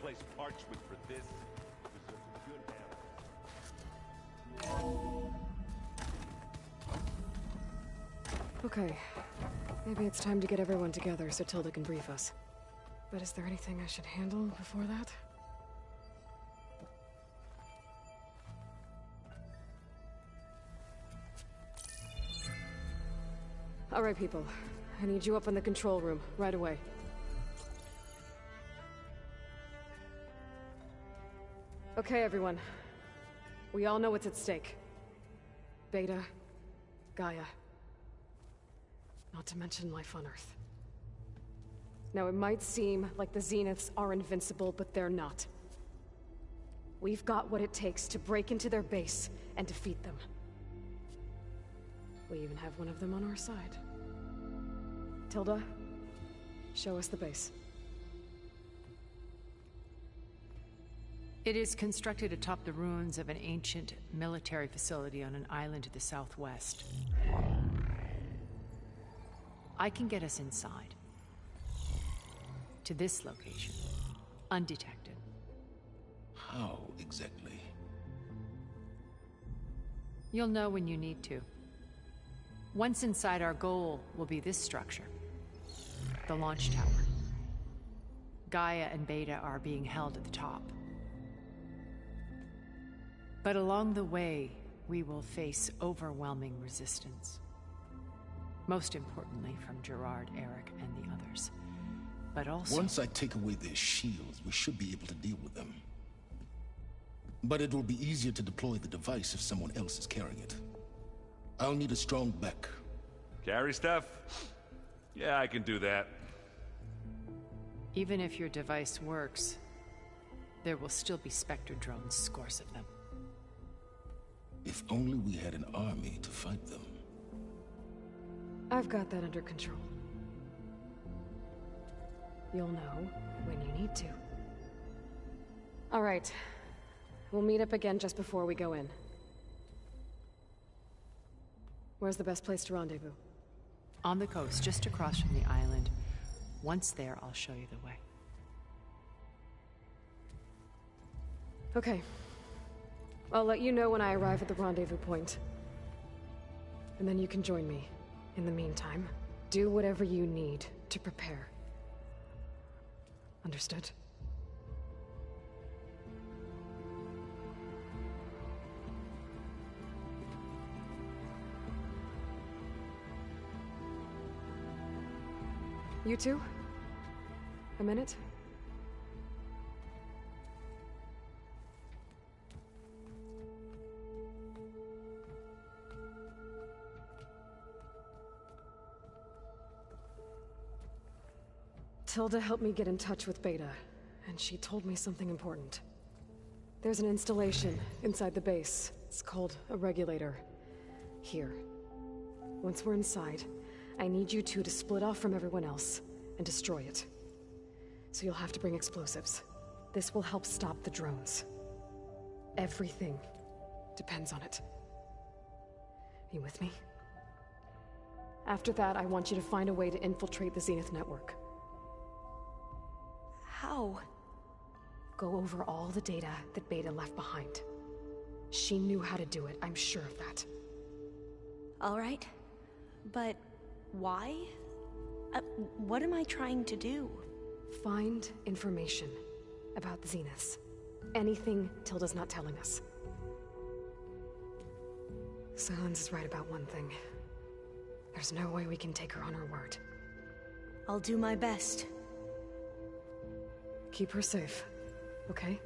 replace parchment for this. Deserves a good hammer. Okay. Maybe it's time to get everyone together so Tilda can brief us. But is there anything I should handle before that? All right, people. I need you up in the control room, right away. Okay, everyone. We all know what's at stake. Beta, Gaia. Not to mention life on Earth. Now, it might seem like the Zeniths are invincible, but they're not. We've got what it takes to break into their base and defeat them. We even have one of them on our side. Tilda, show us the base. It is constructed atop the ruins of an ancient military facility on an island to the southwest. I can get us inside. To this location, undetected. How exactly? You'll know when you need to. Once inside, our goal will be this structure. The launch tower. Gaia and Beta are being held at the top. But along the way, we will face overwhelming resistance. Most importantly from Gerard, Eric, and the others. But also... Once I take away their shields, we should be able to deal with them. But it will be easier to deploy the device if someone else is carrying it. I'll need a strong back. Carry stuff? Yeah, I can do that. Even if your device works, there will still be Spectre drones, scores of them. If only we had an army to fight them. I've got that under control. You'll know when you need to. All right. We'll meet up again just before we go in. Where's the best place to rendezvous? On the coast, just across from the island. Once there, I'll show you the way. Okay. I'll let you know when I arrive at the rendezvous point. And then you can join me. In the meantime, do whatever you need to prepare. Understood? You two? A minute? Tilda helped me get in touch with Beta, and she told me something important. There's an installation inside the base. It's called a regulator. Here. Once we're inside, I need you two to split off from everyone else and destroy it. So you'll have to bring explosives. This will help stop the drones. Everything depends on it. You with me? After that, I want you to find a way to infiltrate the Zenith network. How? Go over all the data that Beta left behind. She knew how to do it, I'm sure of that. All right. But why? What am I trying to do? Find information about the Zeniths. Anything Tilda's not telling us. Silence is right about one thing. There's no way we can take her on her word. I'll do my best. Keep her safe, okay?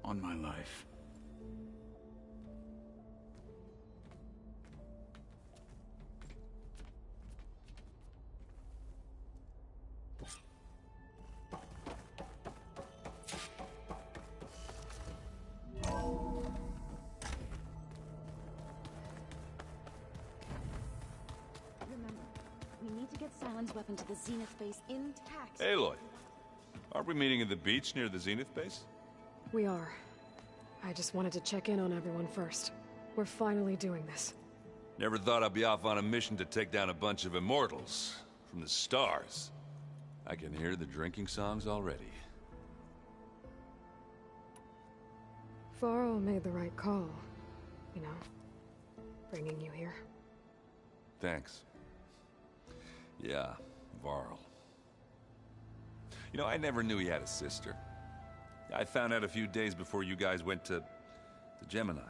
On my life. Weapon to the Zenith base intact. Aloy, aren't we meeting at the beach near the Zenith base? We are. I just wanted to check in on everyone first. We're finally doing this. Never thought I'd be off on a mission to take down a bunch of immortals from the stars. I can hear the drinking songs already. Varl made the right call, you know, bringing you here. Thanks. Yeah, Varl. You know, I never knew he had a sister. I found out a few days before you guys went to Gemini.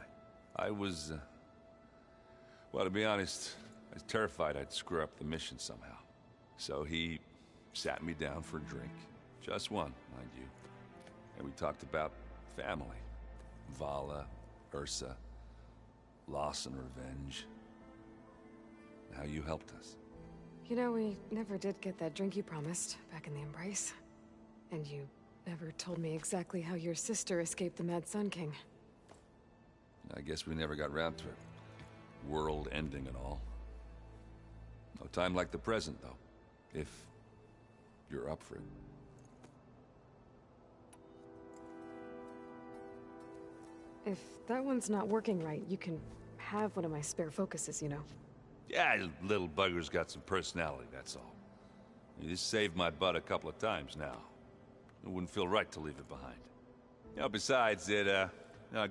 I was, well, to be honest, I was terrified I'd screw up the mission somehow. So he sat me down for a drink. Just one, mind you. And we talked about family. Vala, Ursa, loss and revenge. How you helped us. You know, we never did get that drink you promised back in the Embrace. And you never told me exactly how your sister escaped the Mad Sun King. I guess we never got round to it. World ending and all. No time like the present, though. If you're up for it. If that one's not working right, you can have one of my spare focuses, you know. Yeah, little bugger's got some personality, that's all. You just saved my butt a couple of times now. It wouldn't feel right to leave it behind. You know, besides, it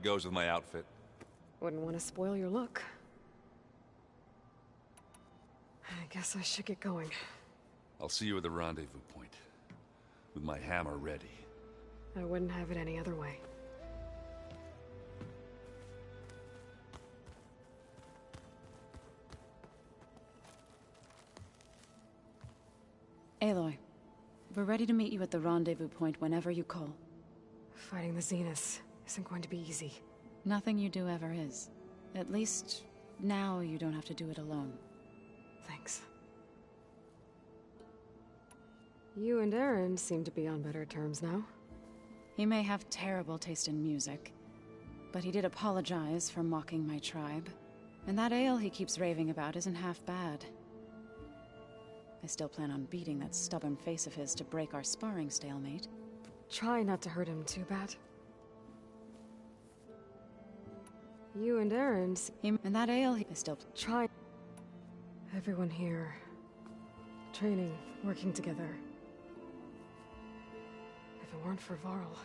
goes with my outfit. Wouldn't want to spoil your look. I guess I should get going. I'll see you at the rendezvous point. With my hammer ready. I wouldn't have it any other way. Aloy, we're ready to meet you at the rendezvous point whenever you call. Fighting the Zeniths isn't going to be easy. Nothing you do ever is. At least, now you don't have to do it alone. Thanks. You and Aaron seem to be on better terms now. He may have terrible taste in music, but he did apologize for mocking my tribe. And that ale he keeps raving about isn't half bad. I still plan on beating that stubborn face of his to break our sparring stalemate. Try not to hurt him too bad. You and Aaron's... And that ale he is still... Try... Everyone here... Training, working together. If it weren't for Varl...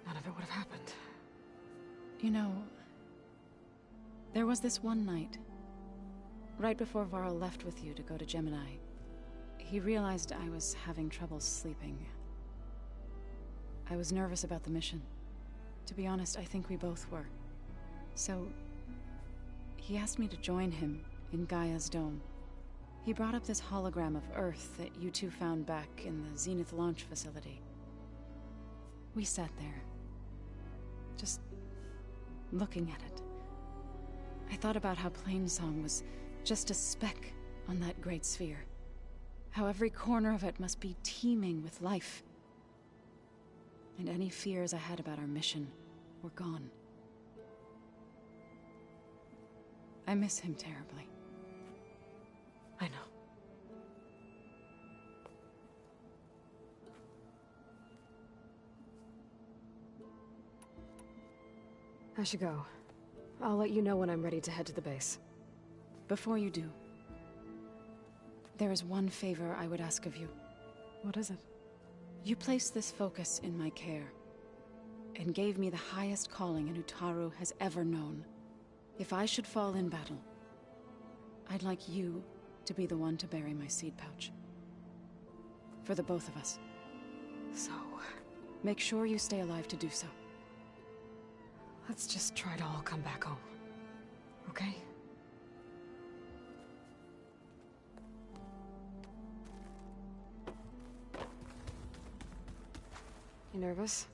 none of it would have happened. You know... There was this one night... right before Varl left with you to go to Gemini. He realized I was having trouble sleeping. I was nervous about the mission. To be honest, I think we both were. So... he asked me to join him in Gaia's dome. He brought up this hologram of Earth that you two found back in the Zenith launch facility. We sat there, just looking at it. I thought about how Plainsong was just a speck on that great sphere. How every corner of it must be teeming with life. And any fears I had about our mission were gone. I miss him terribly. I know. I should go. I'll let you know when I'm ready to head to the base. Before you do, there is one favor I would ask of you. What is it? You placed this focus in my care, and gave me the highest calling an Utaru has ever known. If I should fall in battle, I'd like you to be the one to bury my seed pouch. For the both of us. So... make sure you stay alive to do so. let's just try to all come back home. Okay? You nervous?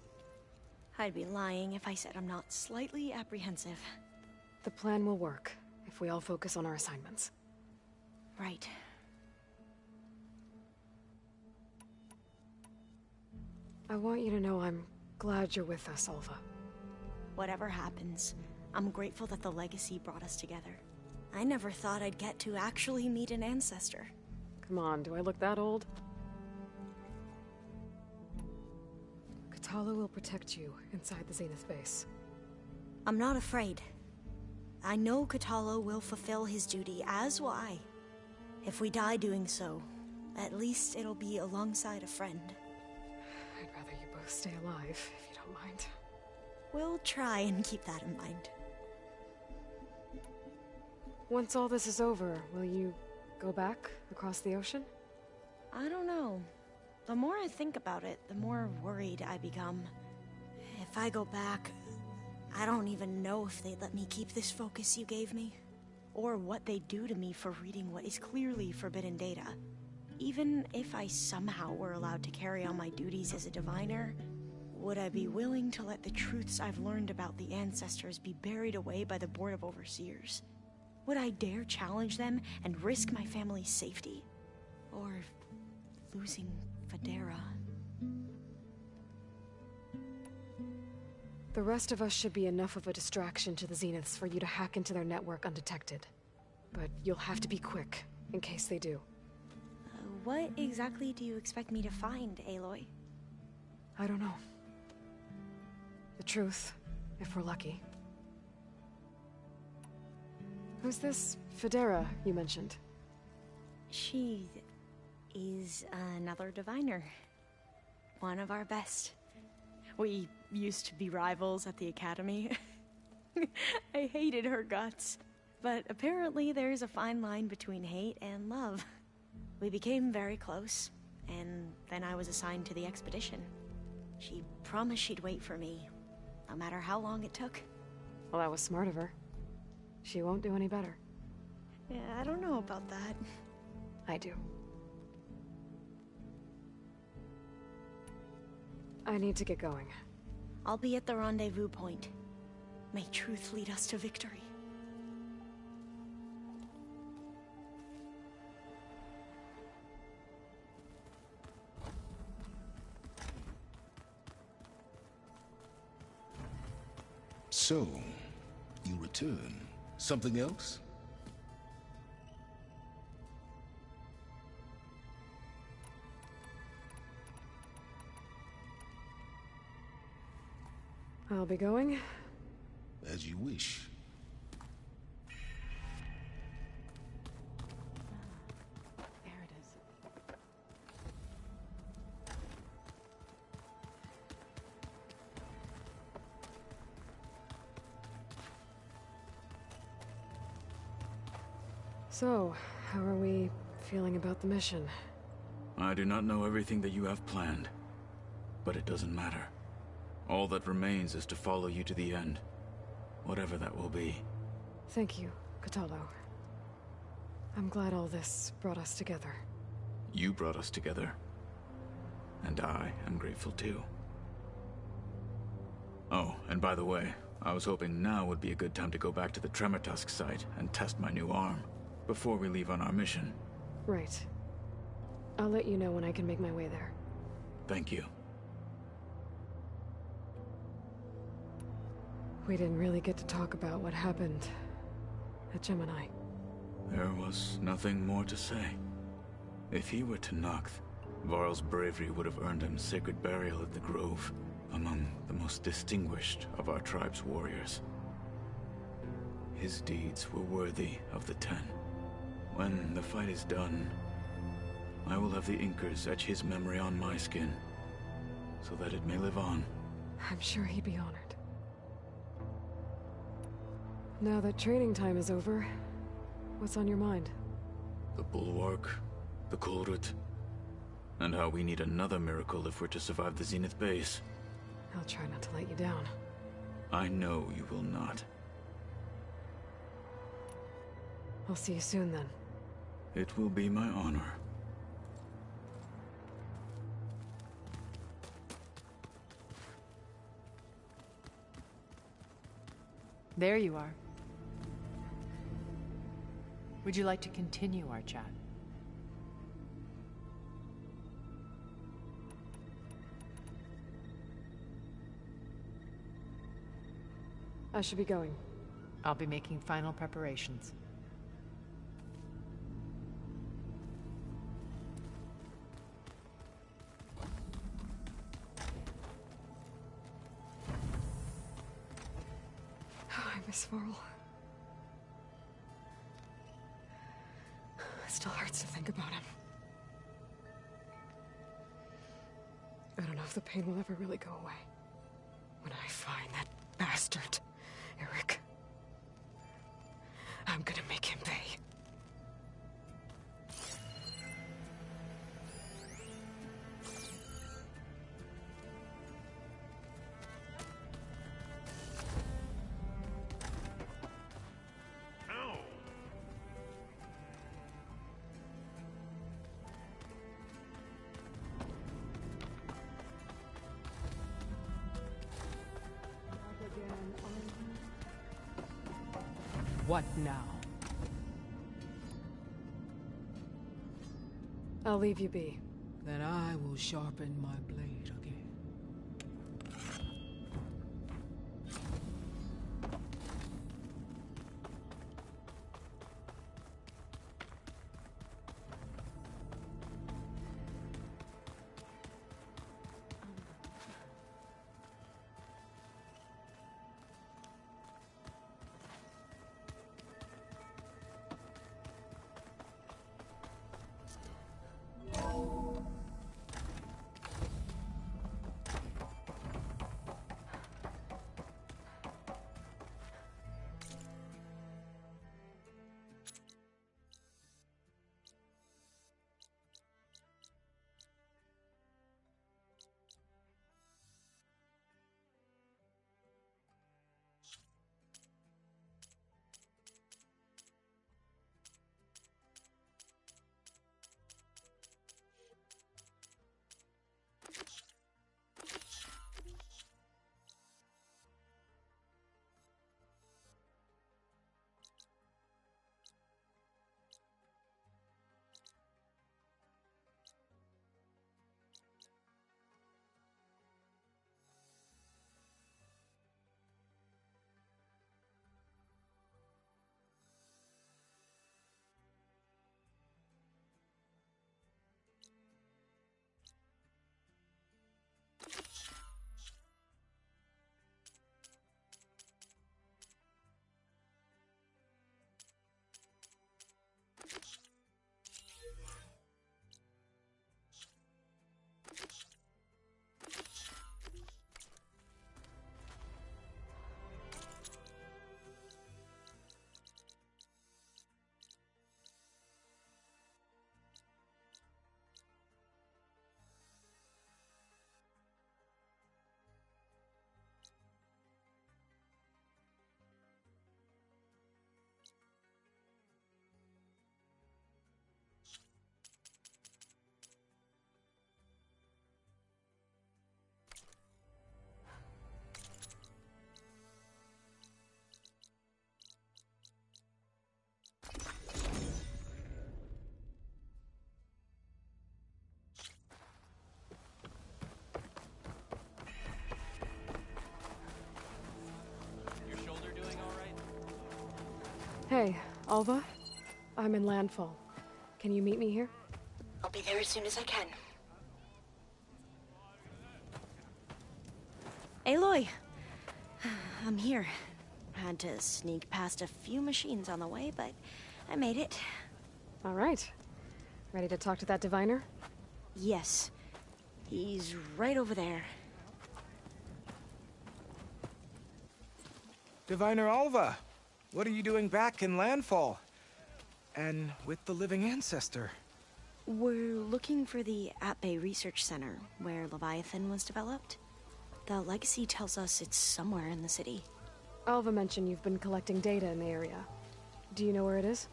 I'd be lying if I said I'm not slightly apprehensive. The plan will work, if we all focus on our assignments. Right. I want you to know I'm glad you're with us, Alva. Whatever happens, I'm grateful that the legacy brought us together. I never thought I'd get to actually meet an ancestor. Come on, do I look that old? Katala will protect you inside the Zenith base. I'm not afraid. I know Katala will fulfill his duty, as will I. If we die doing so, At least it'll be alongside a friend. I'd rather you both stay alive, if you don't mind. We'll try and keep that in mind. Once all this is over, will you go back across the ocean? I don't know. The more I think about it, the more worried I become. If I go back, I don't even know if they'd let me keep this focus you gave me, or what they'd do to me for reading what is clearly forbidden data. Even if I somehow were allowed to carry on my duties as a diviner, would I be willing to let the truths I've learned about the ancestors be buried away by the Board of Overseers? Would I dare challenge them and risk my family's safety? Or losing Federa? The rest of us should be enough of a distraction to the Zeniths for you to hack into their network undetected. But you'll have to be quick, in case they do. What exactly do you expect me to find, Aloy? I don't know. The truth, if we're lucky. Who's this Federa you mentioned? She is another diviner. One of our best. We used to be rivals at the academy. I hated her guts. But apparently there's a fine line between hate and love. We became very close, and then I was assigned to the expedition. She promised she'd wait for me, no matter how long it took. Well, that was smart of her. She won't do any better. Yeah, I don't know about that. I do. I need to get going. I'll be at the rendezvous point. May truth lead us to victory. So, you return. Something else? I'll be going. As you wish. There it is. So, how are we feeling about the mission? I do not know everything that you have planned, but it doesn't matter. All that remains is to follow you to the end, whatever that will be. Thank you, Kotallo. I'm glad all this brought us together. You brought us together, and I am grateful too. Oh, and by the way, I was hoping now would be a good time to go back to the Tremortusk site and test my new arm, before we leave on our mission. Right. I'll let you know when I can make my way there. Thank you. We didn't really get to talk about what happened at Gemini. There was nothing more to say. If he were to Noct, Varl's bravery would have earned him sacred burial at the Grove, among the most distinguished of our tribe's warriors. His deeds were worthy of the Ten. When the fight is done, I will have the Inkers etch his memory on my skin, so that it may live on. I'm sure he'd be honored. Now that training time is over, what's on your mind? The Bulwark, the Kulrut, and how we need another miracle if we're to survive the Zenith base. I'll try not to let you down. I know you will not. I'll see you soon then. It will be my honor. There you are. Would you like to continue our chat? I should be going. I'll be making final preparations. I miss Varl. It still hurts to think about him. I don't know if the pain will ever really go away. When I find that bastard, Eric, I'm gonna make him pay. What now? I'll leave you be. Then I will sharpen my blade again. Hey, Alva? I'm in Landfall. Can you meet me here? I'll be there as soon as I can. Aloy! I'm here. Had to sneak past a few machines on the way, but I made it. All right. Ready to talk to that diviner? Yes. He's right over there. Diviner Alva, what are you doing back in Landfall? And with the living ancestor? We're looking for the At-Bay Research Center, where Leviathan was developed. The legacy tells us it's somewhere in the city. Alva mentioned you've been collecting data in the area. Do you know where it is?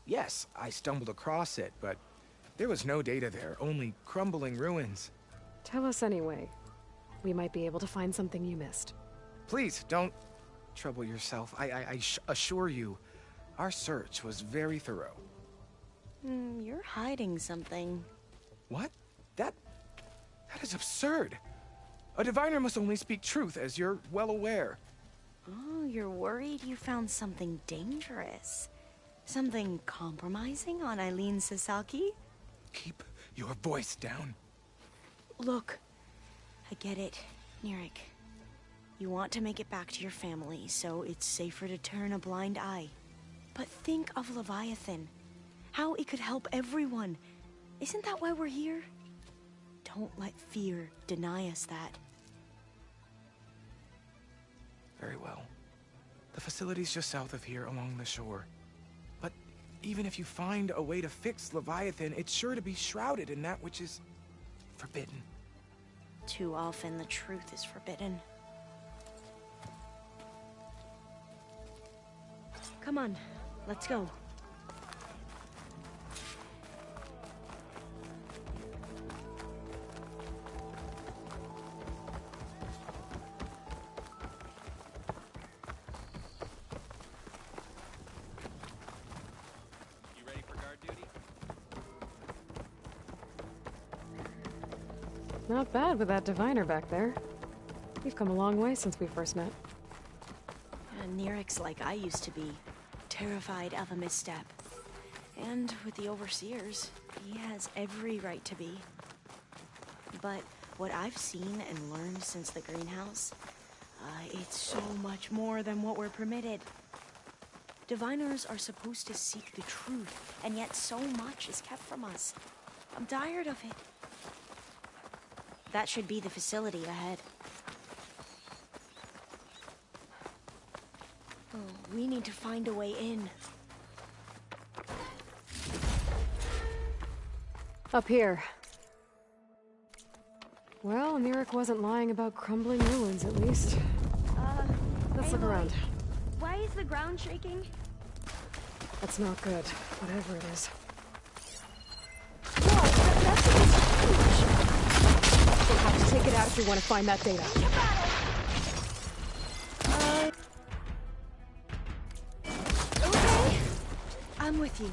Yes, I stumbled across it, but there was no data there, only crumbling ruins. Tell us anyway. We might be able to find something you missed. Please, don't trouble yourself. I assure you, our search was very thorough. You're hiding something. What? That is absurd. A diviner must only speak truth, as you're well aware. Oh, you're worried you found something dangerous. Something compromising on Eileen Sasaki? Keep your voice down. Look, I get it, Nirik. You want to make it back to your family, so it's safer to turn a blind eye. But think of Leviathan. How it could help everyone. Isn't that why we're here? Don't let fear deny us that. Very well. The facility's just south of here, along the shore. But even if you find a way to fix Leviathan, it's sure to be shrouded in that which is forbidden. Too often the truth is forbidden. Come on, let's go. You ready for guard duty? Not bad with that diviner back there. We've come a long way since we first met. Neric's like I used to be, terrified of a misstep. And with the Overseers, he has every right to be. But what I've seen and learned since the greenhouse, it's so much more than what we're permitted. Diviners are supposed to seek the truth, and yet so much is kept from us. I'm tired of it. That should be the facility ahead. Oh, we need to find a way in. Up here. Well, Neric wasn't lying about crumbling ruins, at least. Let's look around. Why is the ground shaking? That's not good, whatever it is. Whoa, that's huge! We'll have to take it out if we want to find that data. Okay. I'm with you.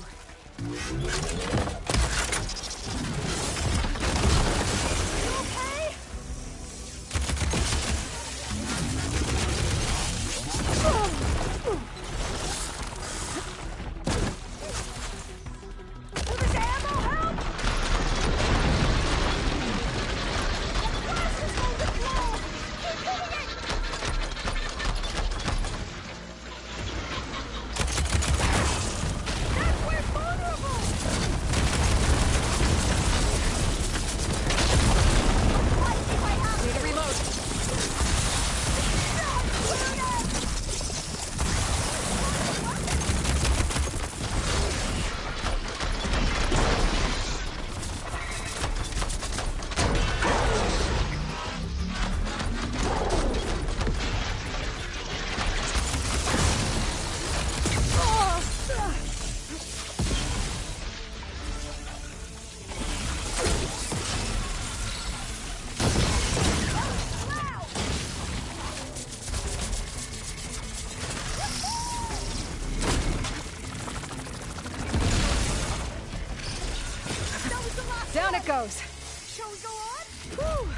Down it goes. Shall we go on? Whew.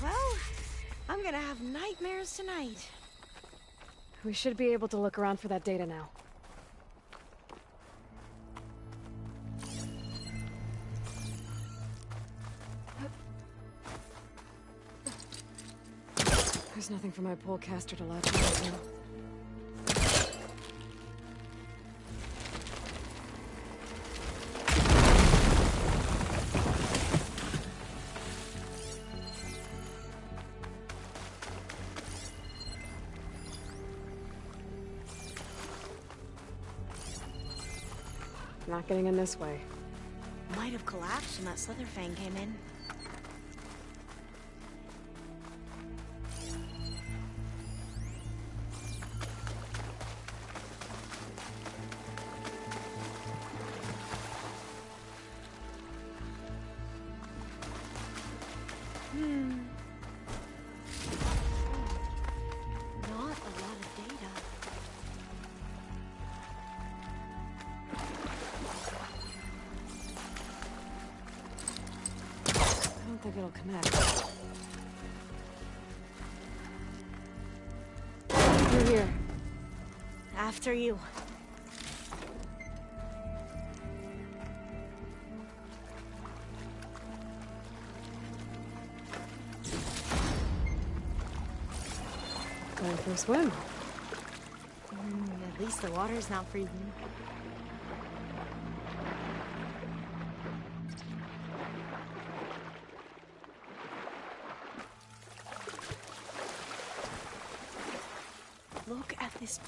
Well, I'm gonna have nightmares tonight. We should be able to look around for that data now. There's nothing for my polecaster to latch onto. Not getting in this way. Might have collapsed when that Slitherfang came in. Not a lot of data. I don't think it'll connect. You're here. After you. Going for a swim. At least the water's not freezing.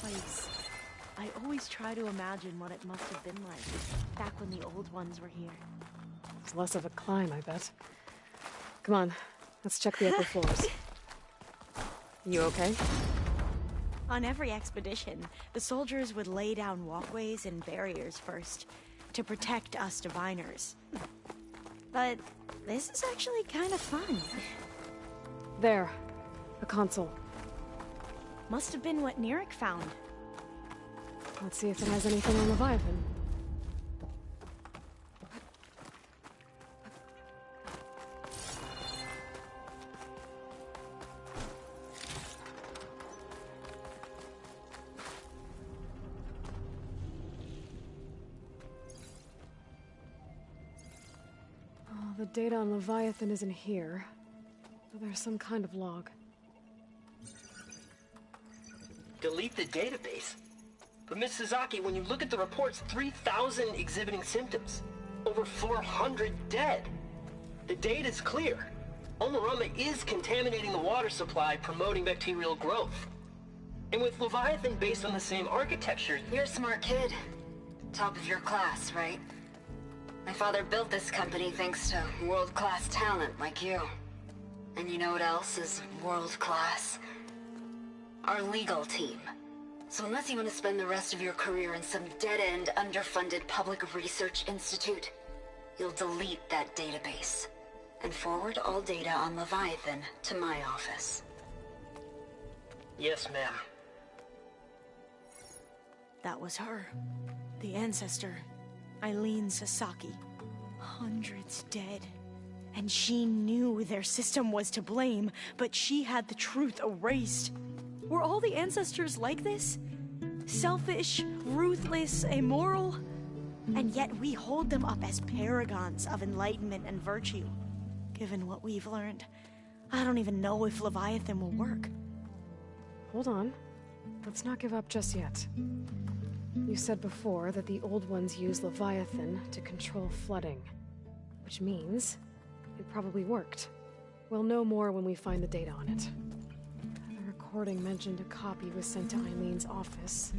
place. I always try to imagine what it must have been like back when the old ones were here. It's less of a climb, I bet. Come on, let's check the upper floors. You okay? On every expedition, the soldiers would lay down walkways and barriers first to protect us diviners. But this is actually kind of fun. There, a console. Must have been what Nirik found. Let's see if it has anything on Leviathan. Oh, the data on Leviathan isn't here, but there's some kind of log. Delete the database? But Miss Sasaki, when you look at the reports, 3,000 exhibiting symptoms. Over 400 dead. The data's clear. Omarama is contaminating the water supply, promoting bacterial growth. And with Leviathan based on the same architecture... You're a smart kid. Top of your class, right? My father built this company thanks to world-class talent like you. And you know what else is world-class? Our legal team. So unless you want to spend the rest of your career in some dead-end, underfunded public research institute, you'll delete that database and forward all data on Leviathan to my office. Yes, ma'am. That was her. The ancestor, Eileen Sasaki. Hundreds dead. And she knew their system was to blame, but she had the truth erased. Were all the ancestors like this? Selfish, ruthless, immoral? And yet we hold them up as paragons of enlightenment and virtue. Given what we've learned, I don't even know if Leviathan will work. Hold on. Let's not give up just yet. You said before that the old ones use Leviathan to control flooding. Which means it probably worked. We'll know more when we find the data on it. The recording mentioned a copy was sent to Eileen's office.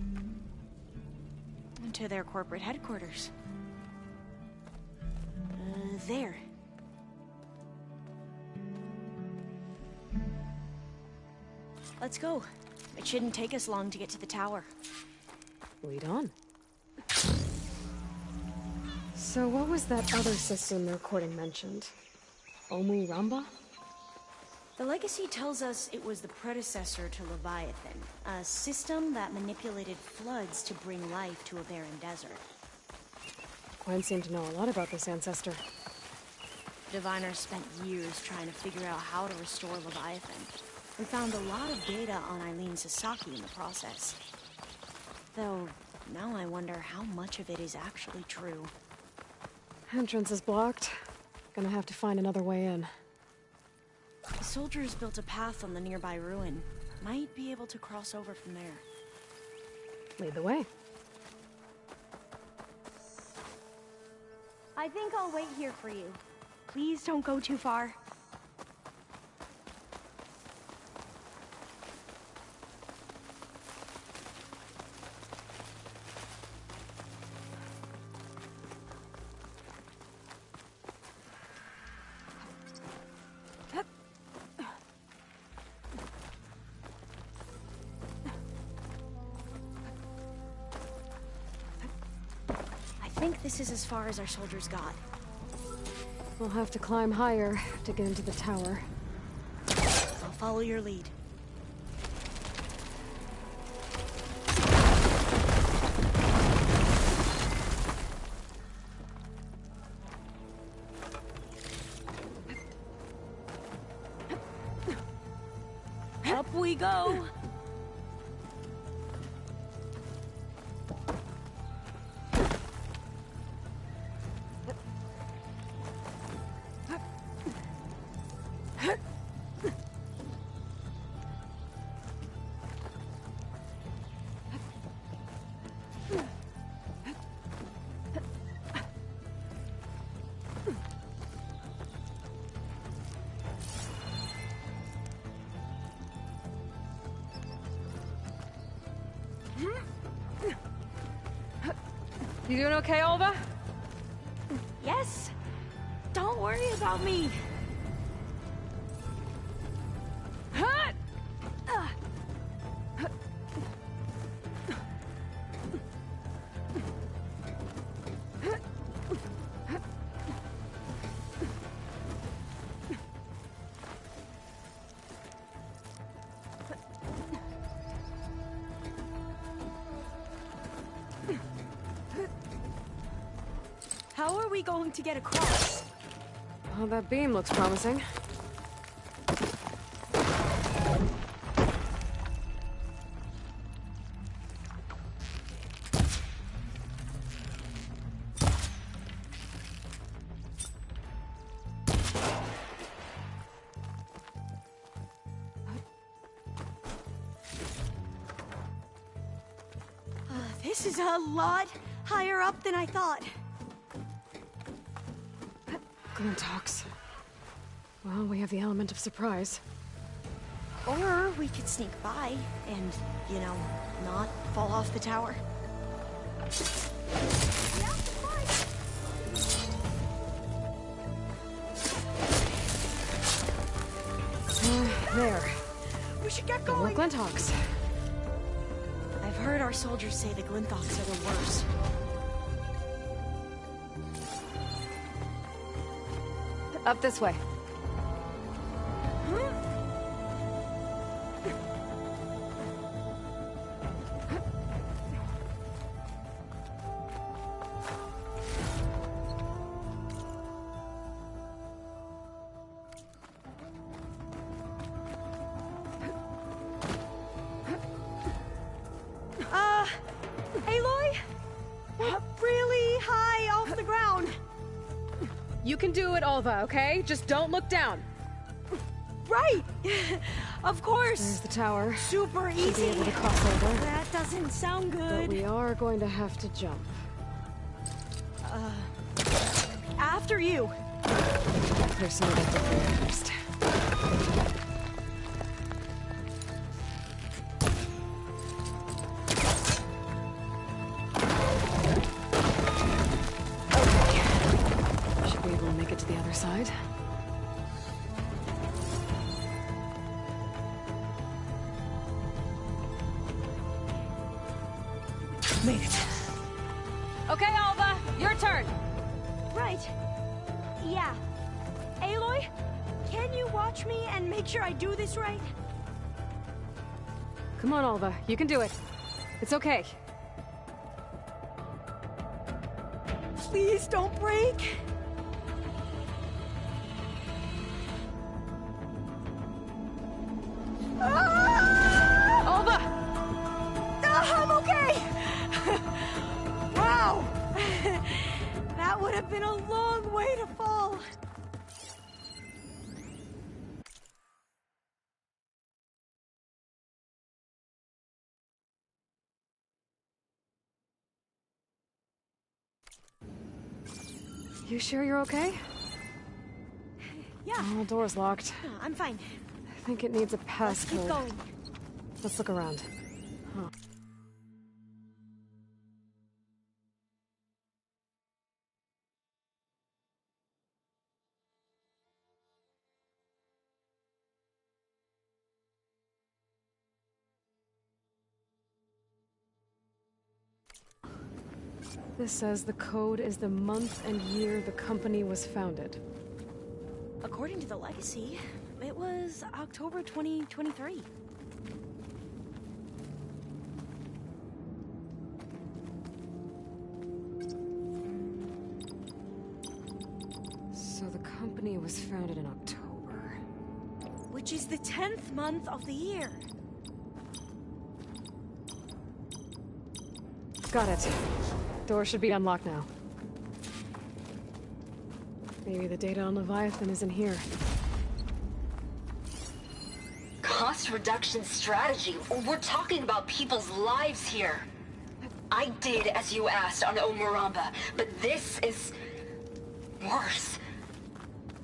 And to their corporate headquarters. There. Let's go. It shouldn't take us long to get to the tower. Lead on. So what was that other system the recording mentioned? Omu Ramba? The legacy tells us it was the predecessor to Leviathan, a system that manipulated floods to bring life to a barren desert. Gwen seemed to know a lot about this ancestor. Diviners spent years trying to figure out how to restore Leviathan. We found a lot of data on Eileen Sasaki in the process. Though, now I wonder how much of it is actually true. Entrance is blocked. Gonna have to find another way in. The soldiers built a path on the nearby ruin. Might be able to cross over from there. Lead the way. I think I'll wait here for you. Please don't go too far. I think this is as far as our soldiers got. We'll have to climb higher to get into the tower. I'll follow your lead. Up we go! You doing okay, Olva? Yes. Don't worry about me. How are we going to get across? Well, that beam looks promising. This is a lot higher up than I thought. Glintox. Well, we have the element of surprise. Or we could sneak by and, you know, not fall off the tower. There. We should get No more going. Glintox. I've heard our soldiers say the Glintox are the worst. Up this way. Aloy? We're really high off the ground. You can do it, Olva, okay? Just don't look down. Right! Of course! There's the tower. Super Should be easy. able to cross over. That doesn't sound But good. we are going to have to jump. After you. There's some other thing first. Okay. Should be able to make it to the other side. Made it. Okay, Alva, your turn. Right. Yeah. Aloy, can you watch me and make sure I do this right? Come on, Alva, you can do it. It's okay. Please don't break. Alva! I'm okay! Wow! That would have been a long way to fall. You sure you're okay? Yeah, Oh, the door's locked. I'm fine. I think it needs a Let's keep passcode. going. Let's look around. Huh. This says the code is the month and year the company was founded. According to the legacy, it was October 2023. So the company was founded in October. Which is the 10th month of the year. Got it. Door should be unlocked now. Maybe the data on Leviathan is in here. Cost reduction strategy. We're talking about people's lives here. I did as you asked on Omuramba, but this is worse.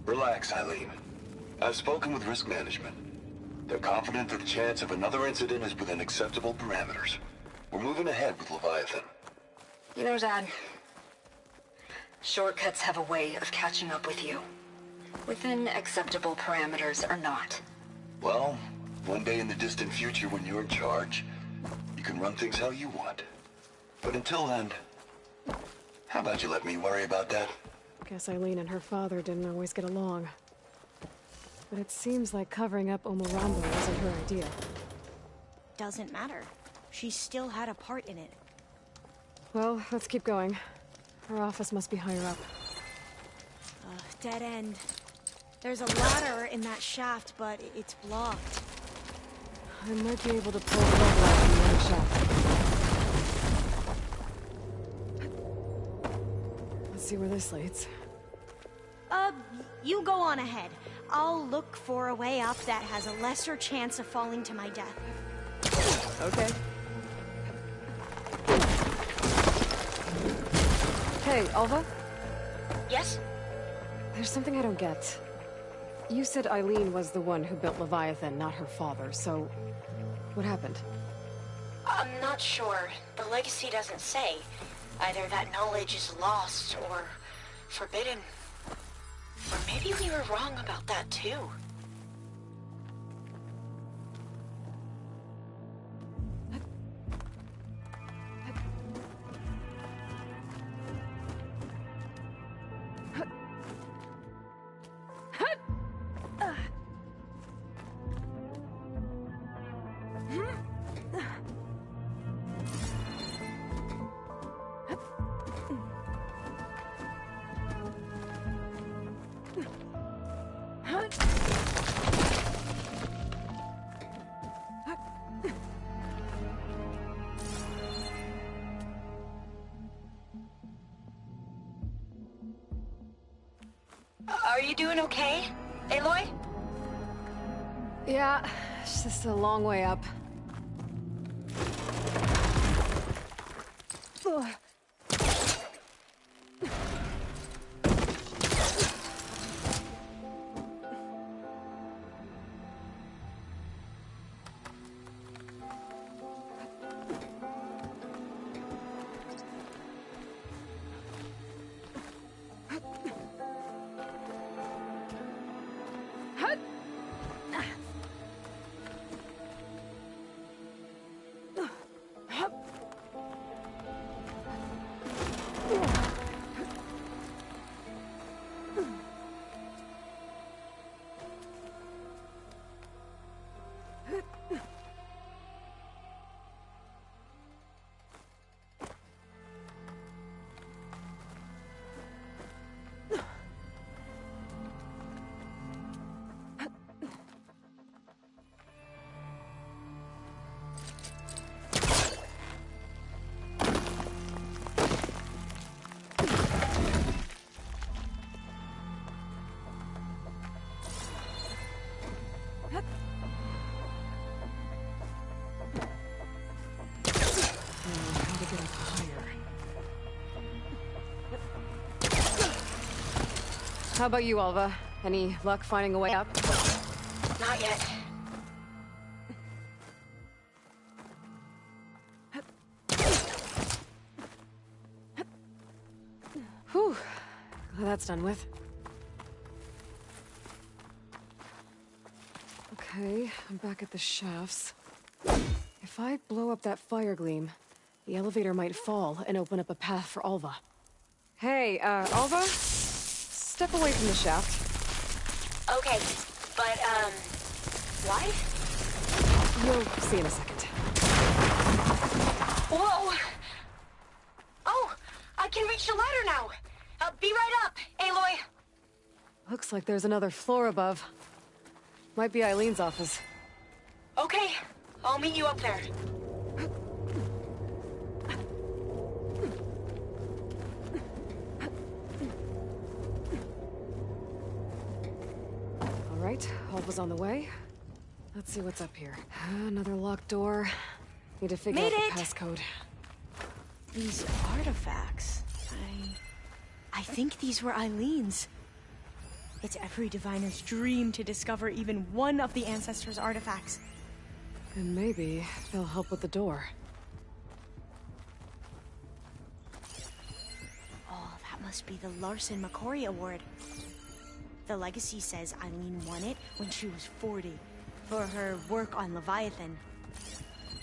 Relax, Eileen. I've spoken with risk management. They're confident that the chance of another incident is within acceptable parameters. We're moving ahead with Leviathan. You know, Dad, shortcuts have a way of catching up with you. Within acceptable parameters or not. Well, one day in the distant future when you're in charge, you can run things how you want. But until then, how about you let me worry about that? Guess Eileen and her father didn't always get along. But it seems like covering up Omorambo wasn't her idea. Doesn't matter. She still had a part in it. Well, let's keep going. Her office must be higher up. Dead end. There's a ladder in that shaft, but it's blocked. I might be able to pull the lever out from the other shaft. Let's see where this leads. You go on ahead. I'll look for a way up that has a lesser chance of falling to my death. Okay. Hey, Alva? Yes? There's something I don't get. You said Eileen was the one who built Leviathan, not her father, so... what happened? I'm not sure. The legacy doesn't say. Either that knowledge is lost or forbidden. Or maybe we were wrong about that too. Are you doing okay, Aloy? Yeah, it's just a long way up. Ugh. How about you, Alva? Any luck finding a way up? Not yet. Whew. Glad that's done with. Okay, I'm back at the shafts. If I blow up that fire gleam, the elevator might fall and open up a path for Alva. Hey, Alva? Step away from the shaft. Okay, but, why? You'll see in a second. Whoa! Oh, I can reach the ladder now. Be right up, Aloy. Looks like there's another floor above. Might be Eileen's office. Okay, I'll meet you up there. All right, Alva's on the way. Let's see what's up here. Another locked door. Need to figure out the passcode. These artifacts, I think these were Eileen's. It's every diviner's dream to discover even one of the Ancestors' artifacts. And maybe they'll help with the door. must be the Larson McCory Award. The legacy says Eileen won it when she was 40, for her work on Leviathan.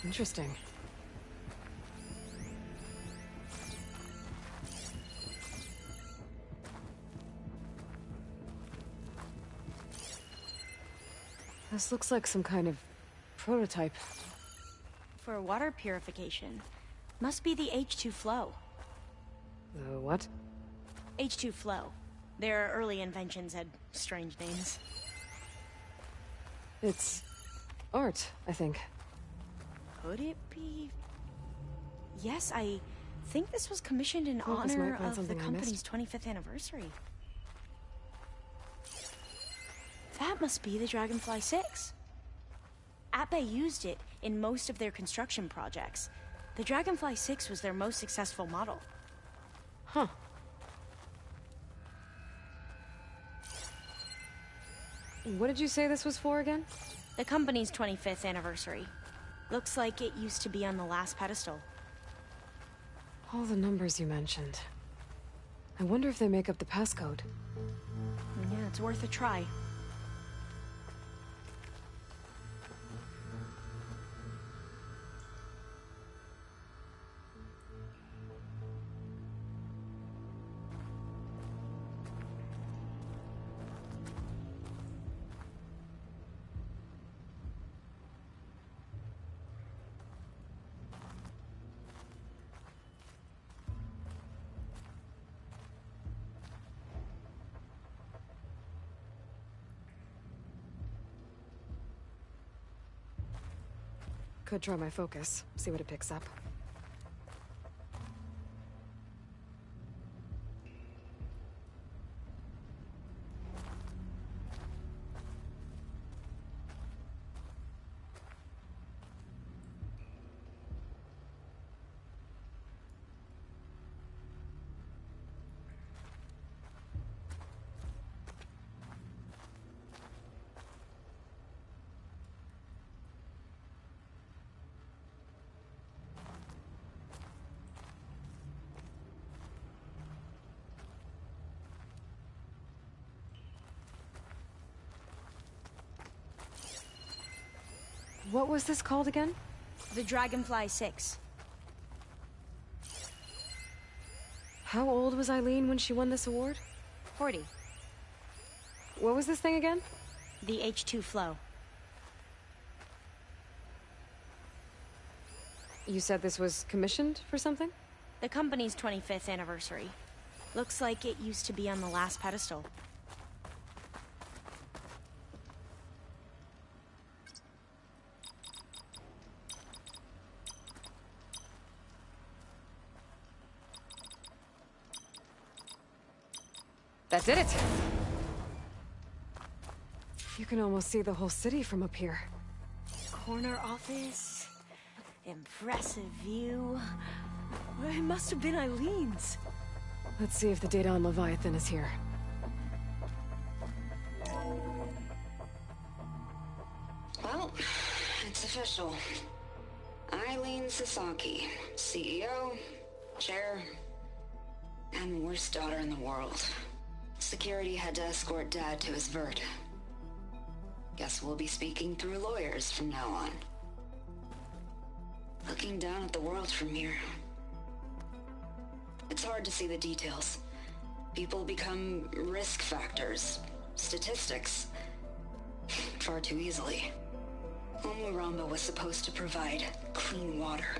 Interesting. This looks like some kind of prototype. For water purification. Must be the H2 flow. The what? H2 flow. Their early inventions had strange names. It's art, I think. Could it be? Yes, I think this was commissioned in Oh, this might honor find of the something I company's missed. 25th anniversary. That must be the Dragonfly 6. Ape used it in most of their construction projects. The Dragonfly 6 was their most successful model. Huh. What did you say this was for again? The company's 25th anniversary. Looks like it used to be on the last pedestal. All the numbers you mentioned. I wonder if they make up the passcode. Yeah, it's worth a try. Could try my focus, see what it picks up. What was this called again? The Dragonfly 6. How old was Eileen when she won this award? 40. What was this thing again? The H2 flow. You said this was commissioned for something? The company's 25th anniversary. Looks like it used to be on the last pedestal. That did it! You can almost see the whole city from up here. Corner office. Impressive view. It must have been Eileen's. Let's see if the data on Leviathan is here. Well, it's official. Eileen Sasaki, CEO, chair, and worst daughter in the world. Security had to escort Dad to his vert. Guess we'll be speaking through lawyers from now on. Looking down at the world from here. It's hard to see the details. People become risk factors, statistics, far too easily. Omuramba was supposed to provide clean water,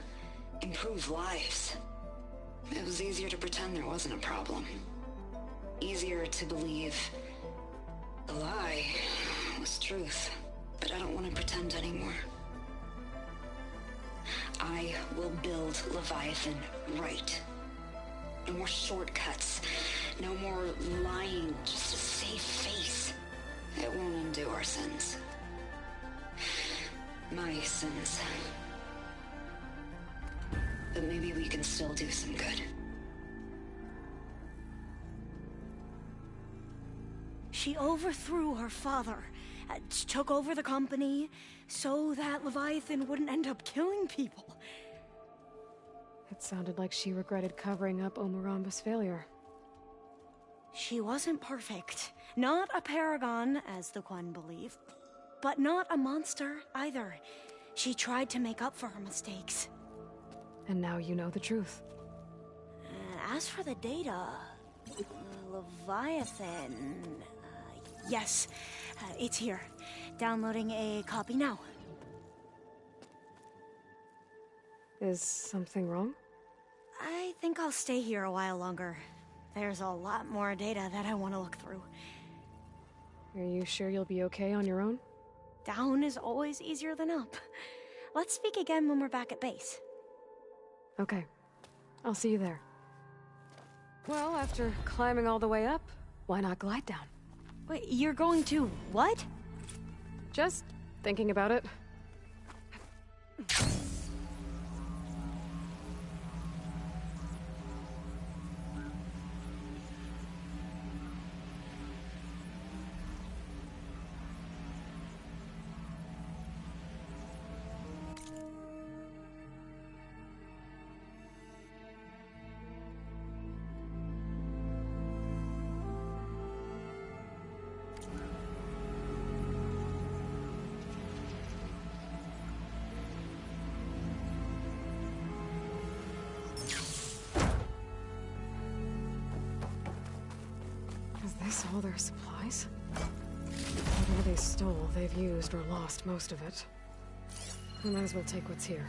improve lives. It was easier to pretend there wasn't a problem. Easier to believe the lie was truth. But I don't want to pretend anymore. I will build Leviathan right. No more shortcuts. No more lying just to save face. It won't undo our sins. My sins. But maybe we can still do some good. She overthrew her father, took over the company, so that Leviathan wouldn't end up killing people. It sounded like she regretted covering up Omuramba's failure. She wasn't perfect. Not a paragon, as the Quan believe. But not a monster, either. She tried to make up for her mistakes. And now you know the truth. As for the data... Leviathan... yes, it's here. Downloading a copy now. Is something wrong? I think I'll stay here a while longer. There's a lot more data that I want to look through. Are you sure you'll be okay on your own? Down is always easier than up. Let's speak again when we're back at base. Okay. I'll see you there. Well, after climbing all the way up, why not glide down? Wait, you're going to what? Just thinking about it. Is this all their supplies? Whatever they stole, they've used or lost most of it. We might as well take what's here.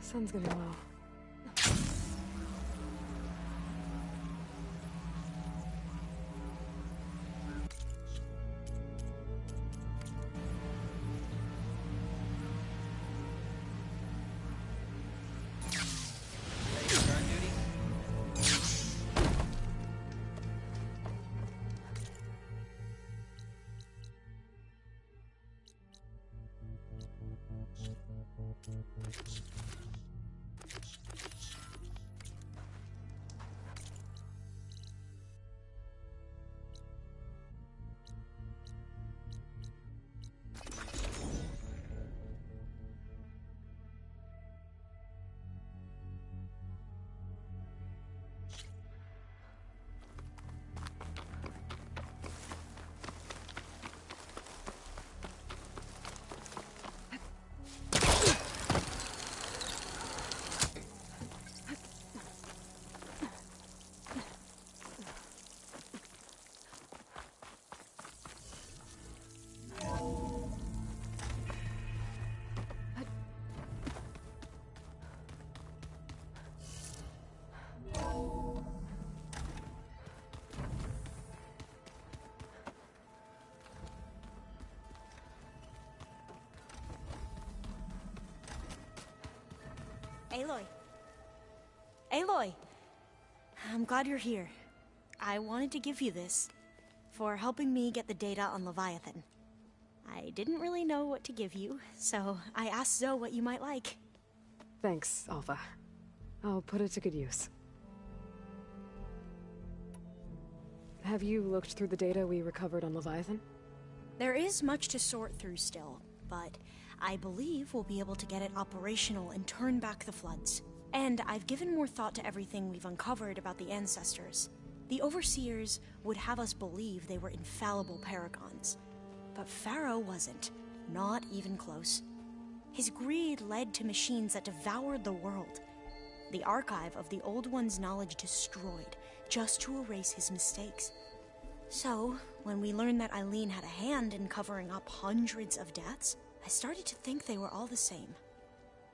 Sun's getting low. Aloy. Aloy! I'm glad you're here. I wanted to give you this for helping me get the data on Leviathan. I didn't really know what to give you, so I asked Zoe what you might like. Thanks, Alpha. I'll put it to good use. Have you looked through the data we recovered on Leviathan? There is much to sort through still, but I believe we'll be able to get it operational and turn back the floods. And I've given more thought to everything we've uncovered about the ancestors. The Overseers would have us believe they were infallible paragons. But Pharaoh wasn't. Not even close. His greed led to machines that devoured the world. The archive of the Old One's knowledge destroyed, just to erase his mistakes. So, when we learned that Eileen had a hand in covering up hundreds of deaths, I started to think they were all the same.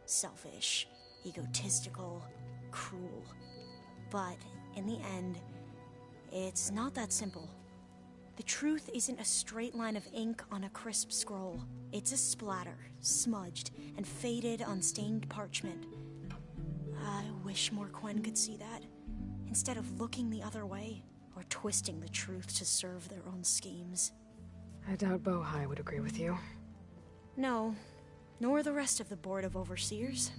Selfish, egotistical, cruel. But, in the end, it's not that simple. The truth isn't a straight line of ink on a crisp scroll. It's a splatter, smudged, and faded on stained parchment. I wish more Quen could see that, instead of looking the other way, or twisting the truth to serve their own schemes. I doubt Bohai would agree with you. No, nor the rest of the Board of Overseers.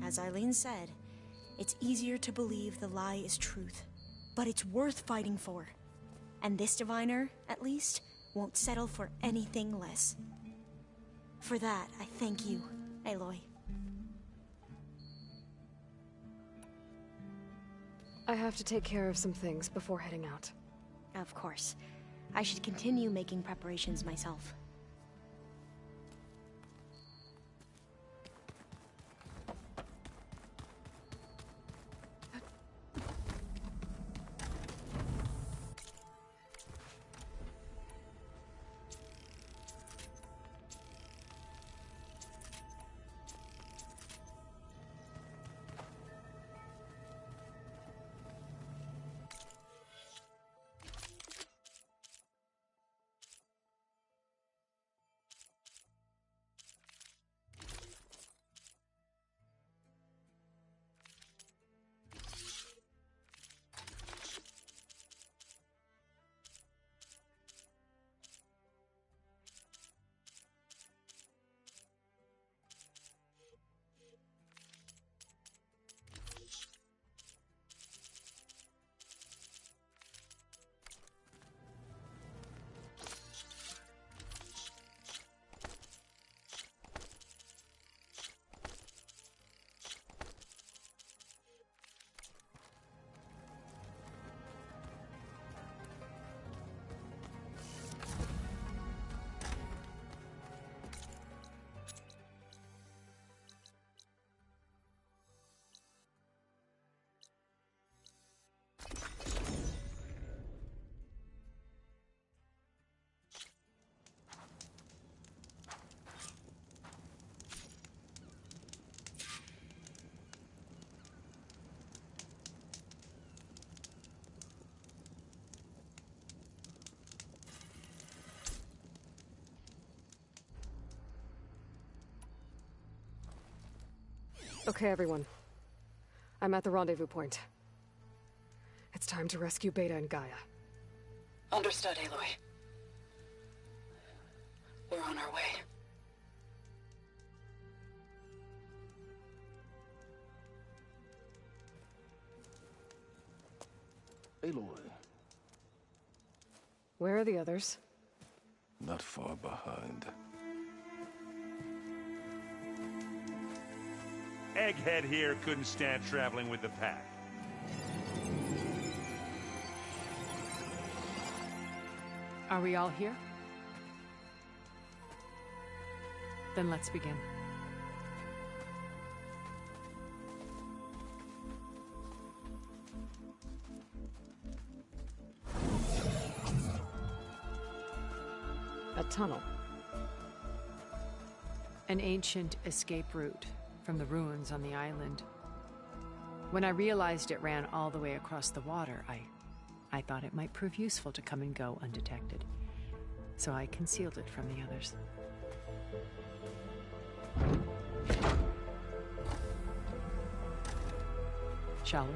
As Eileen said, it's easier to believe the lie is truth, but it's worth fighting for. And this diviner, at least, won't settle for anything less. For that, I thank you, Aloy. I have to take care of some things before heading out. Of course. I should continue making preparations myself. Okay, everyone. I'm at the rendezvous point. It's time to rescue Beta and Gaia. Understood, Aloy. We're on our way. Aloy. Where are the others? Not far behind. Egghead here couldn't stand traveling with the pack. Are we all here? Then let's begin. A tunnel. An ancient escape route from the ruins on the island. When I realized it ran all the way across the water, I thought it might prove useful to come and go undetected. So I concealed it from the others. Shall we?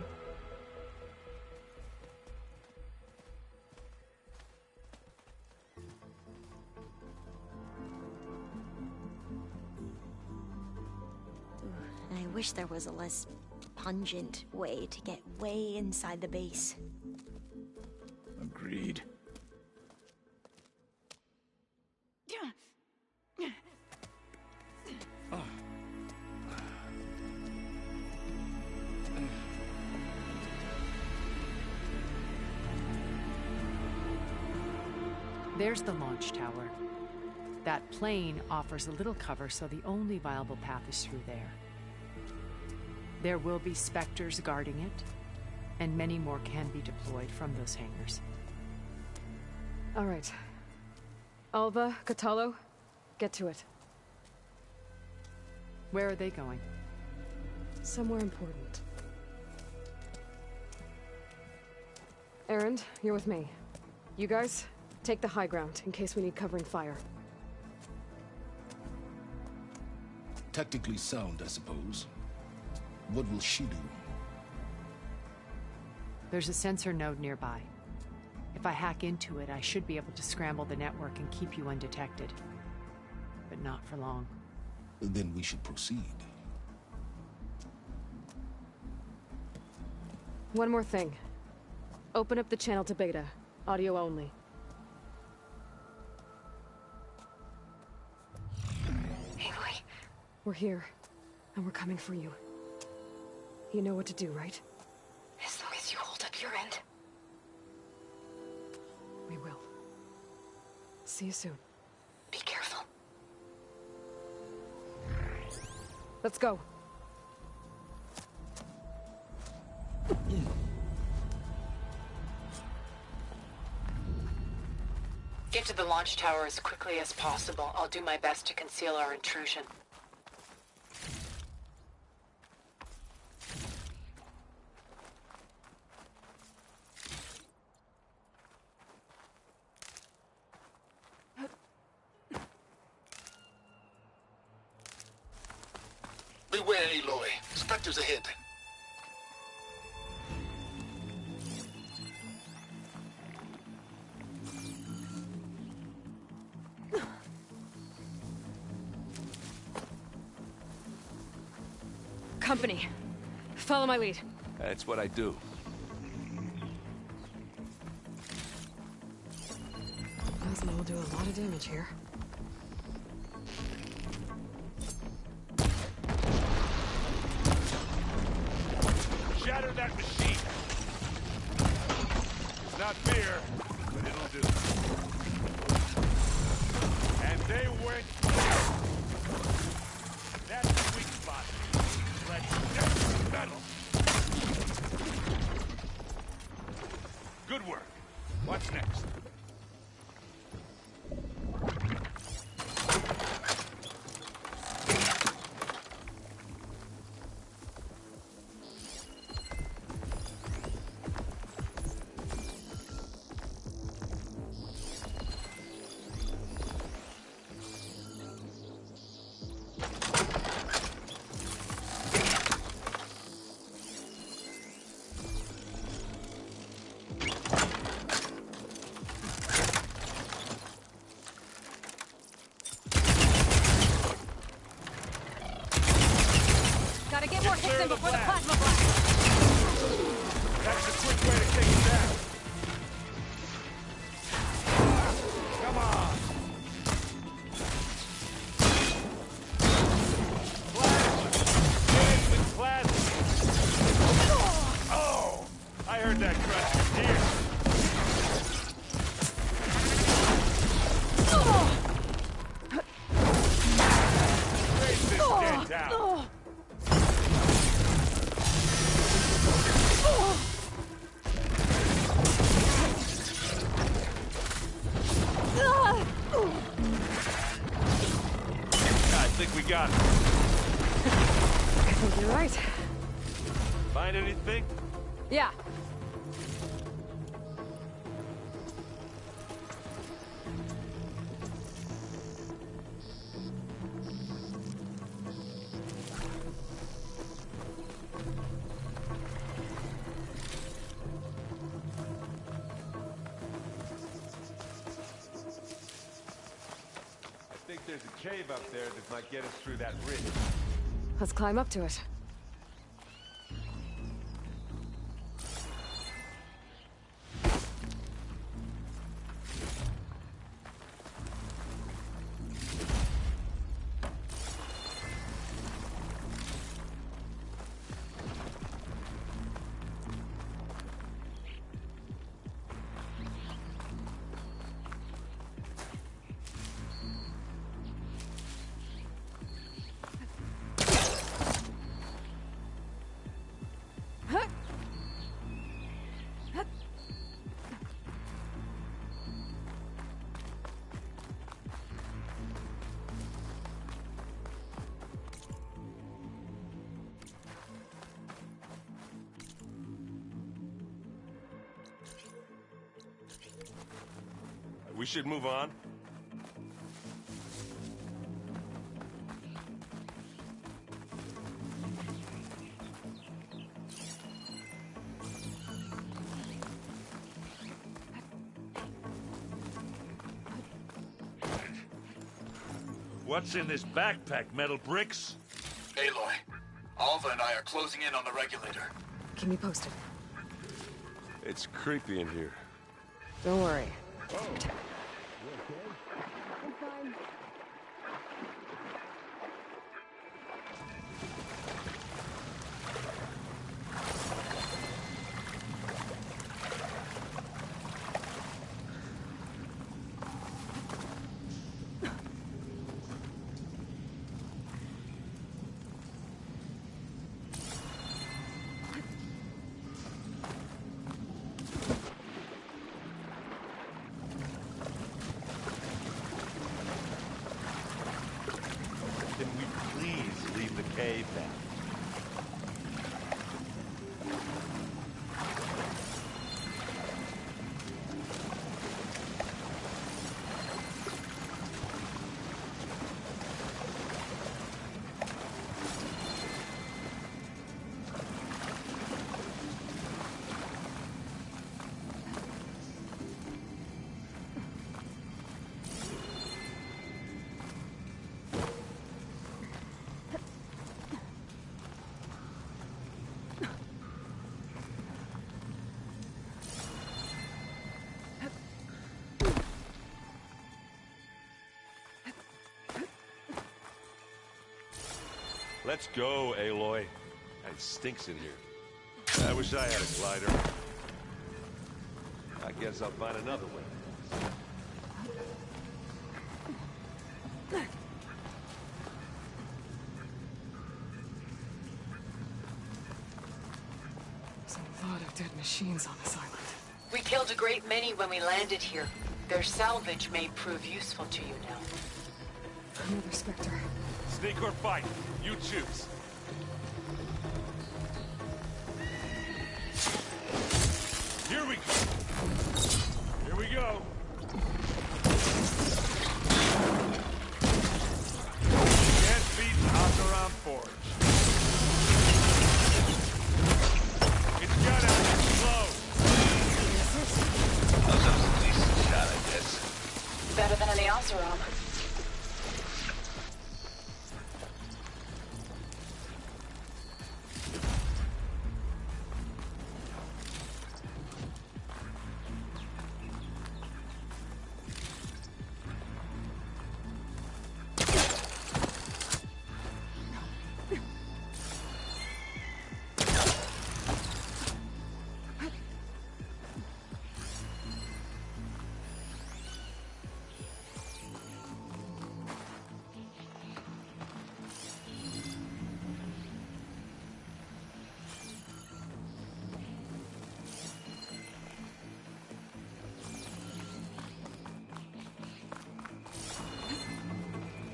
I wish there was a less pungent way to get way inside the base. Agreed. There's the launch tower. That plane offers a little cover, so the only viable path is through there. There will be Spectres guarding it, and many more can be deployed from those hangars. All right. Alva, Catalo, get to it. Where are they going? Somewhere important. Erend, you're with me. You guys, take the high ground in case we need covering fire. Tactically sound, I suppose. What will she do? There's a sensor node nearby. If I hack into it, I should be able to scramble the network and keep you undetected. But not for long. Then we should proceed. One more thing. Open up the channel to Beta. Audio only. We're here, and we're coming for you. You know what to do, right? As long as you hold up your end. We will. See you soon. Be careful. Let's go. Get to the launch tower as quickly as possible. I'll do my best to conceal our intrusion. Beware, Aloy. Spectres ahead. Company. Follow my lead. That's what I do. Plasma will do a lot of damage here. Shatter that machine. Not fear, but it'll do. And they went. That's the weak spot. Let's get metal. Good work. What's next? Gotta get more hits in before the plasma blast. That's a quick way to take it down. Come on. Plasma. With plasma. Oh! I heard that crunch in here. Raise this dead down. I think we got it. I think you're right. Find anything? Yeah. I think there's a cave up there that might get us through that ridge. Let's climb up to it. We should move on. What's in this backpack? Metal bricks? Aloy, Alva and I are closing in on the regulator. Keep me posted. It's creepy in here. Don't worry. way back. Let's go, Aloy. It stinks in here. I wish I had a glider. I guess I'll find another way. There's a lot of dead machines on this island. We killed a great many when we landed here. Their salvage may prove useful to you now. Another Spectre. Sneak or fight, you choose. Here we go. Here we go. Can't beat Asaram Forge. It's gotta explode. That was a decent shot, I guess. Better than any Asaram.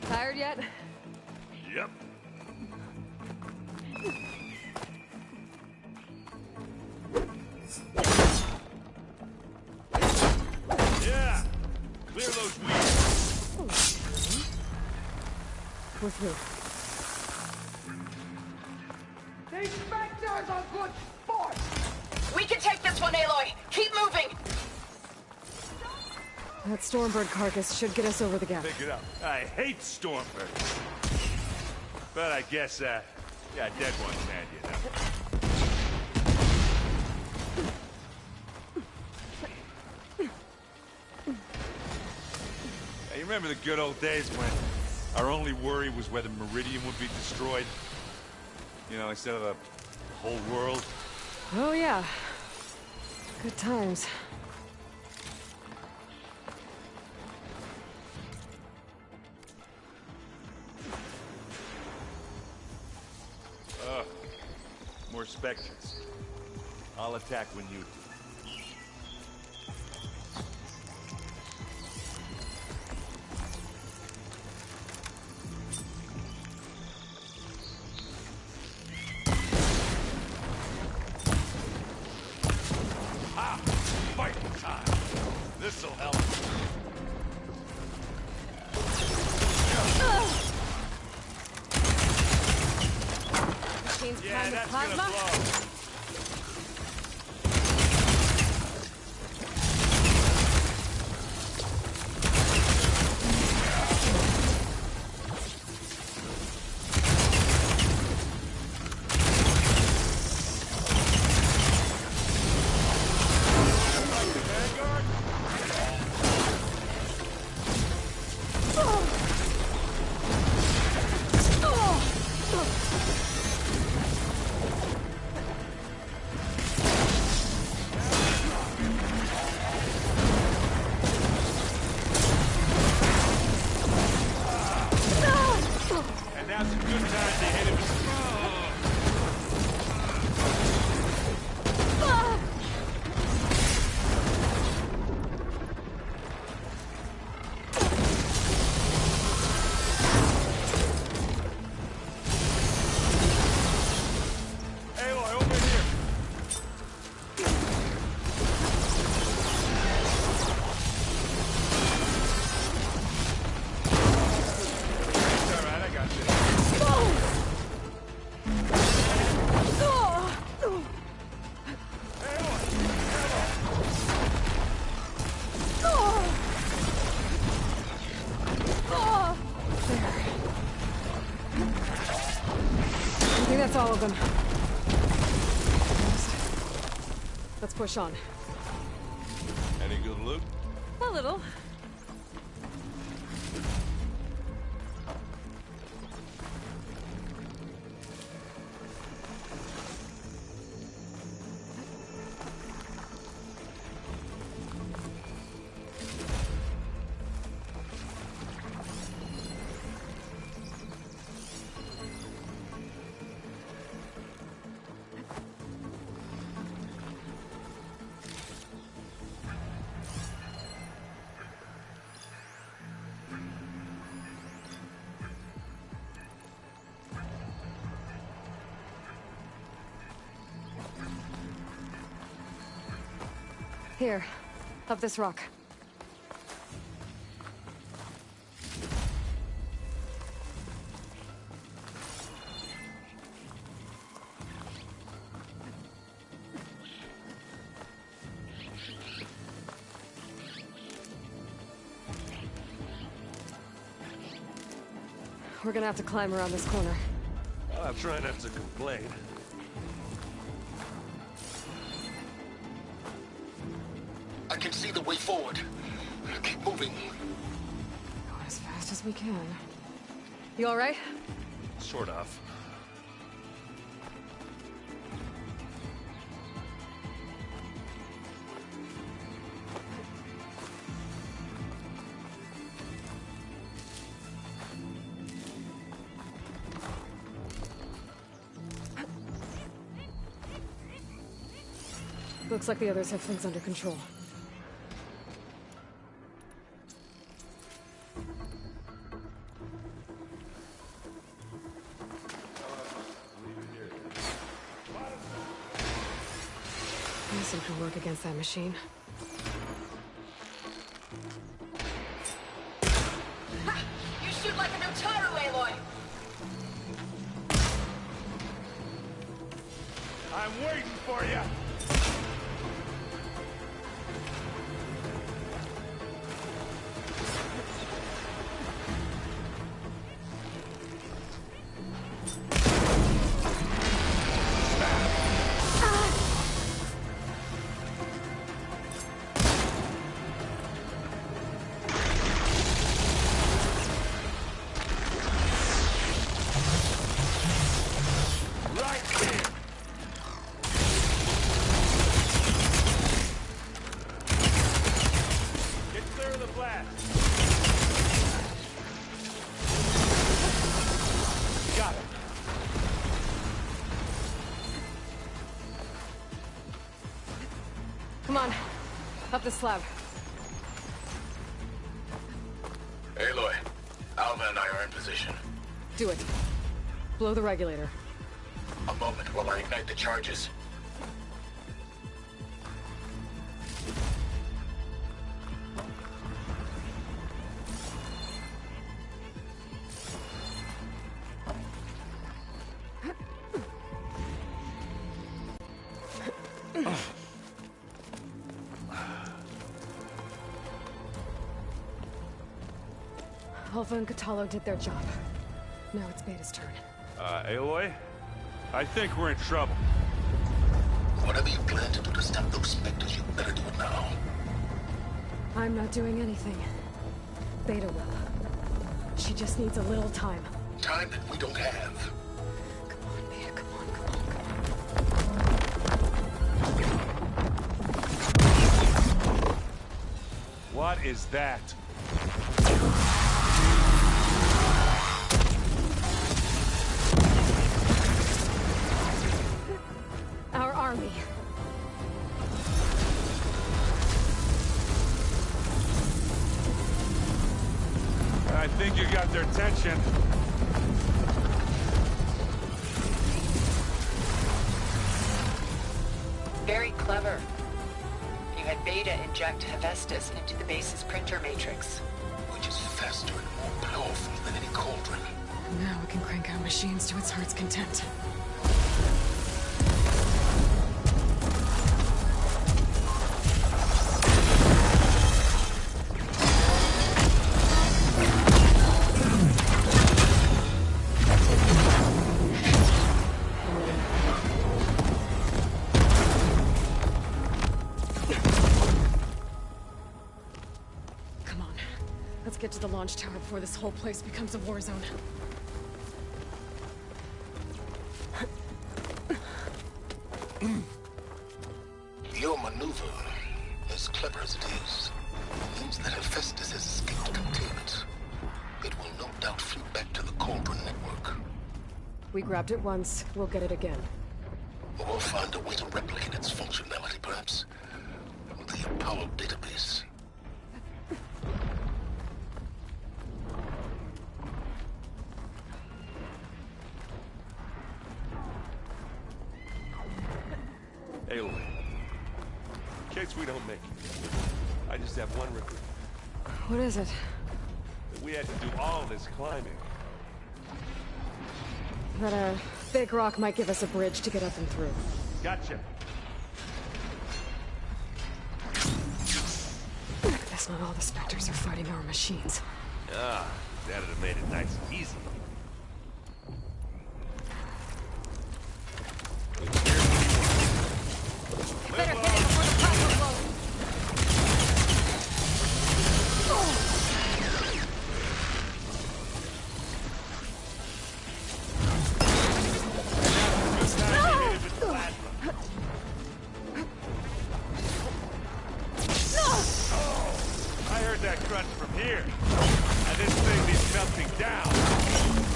Tired yet? Yep. Yeah. Clear those weeds. We're through. These Spectres are good sport! We can take this one, Aloy! Keep moving! That Stormbird carcass should get us over the gap. Pick it up. I hate Stormbirds. But I guess, yeah, dead ones handy enough. Hey, you remember the good old days when our only worry was whether Meridian would be destroyed? You know, instead of the whole world? Oh yeah. Good times. More Spectres. I'll attack when you do. Ah! Fight time! This'll help. Machine's Yeah, primed with that's plasma. gonna blow. Now's a good time to hit him. That's all of them. Let's push on. Any good loot? A little. Here, up this rock. We're gonna have to climb around this corner. I'll try not to complain. I can see the way forward. Keep moving. Go as fast as we can. You all right? Sort of. Looks like the others have things under control. This can work against that machine. Ha! You shoot like a Notaru, Aloy! I'm waiting for you! Come on, up the slab. Aloy, Alva and I are in position. Do it. Blow the regulator. A moment while I ignite the charges. Alpha and Catalo did their job. Now it's Beta's turn. Aloy? I think we're in trouble. Whatever you plan to do to stop those specters, you better do it now. I'm not doing anything. Beta will. She just needs a little time. Time that we don't have. Come on, Beta, come on, come on. What is that? Our army. I think you got their attention. Very clever. You had Beta inject Hephaestus into the base's printer matrix. Which is faster and more powerful than any cauldron. Now we can crank out machines to its heart's content. the launch tower before this whole place becomes a war zone. Your maneuver, as clever as it is, means that Hephaestus has escaped containment. It will no doubt flee back to the Cauldron network. We grabbed it once, we'll get it again. Or find a way to replicate its functionality, perhaps. The Apollo database. Aloy, in case we don't make it, I just have one regret. What is it? That we had to do all this climbing. That a big rock might give us a bridge to get up and through. Gotcha. Guess not all the Spectres are fighting our machines. Ah, that'd have made it nice and easy. Better hit it before the plasma blows. I heard that crunch from here. And this thing needs melting down.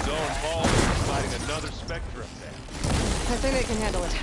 Zone Ball is fighting another Spectre up there. I think they can handle it.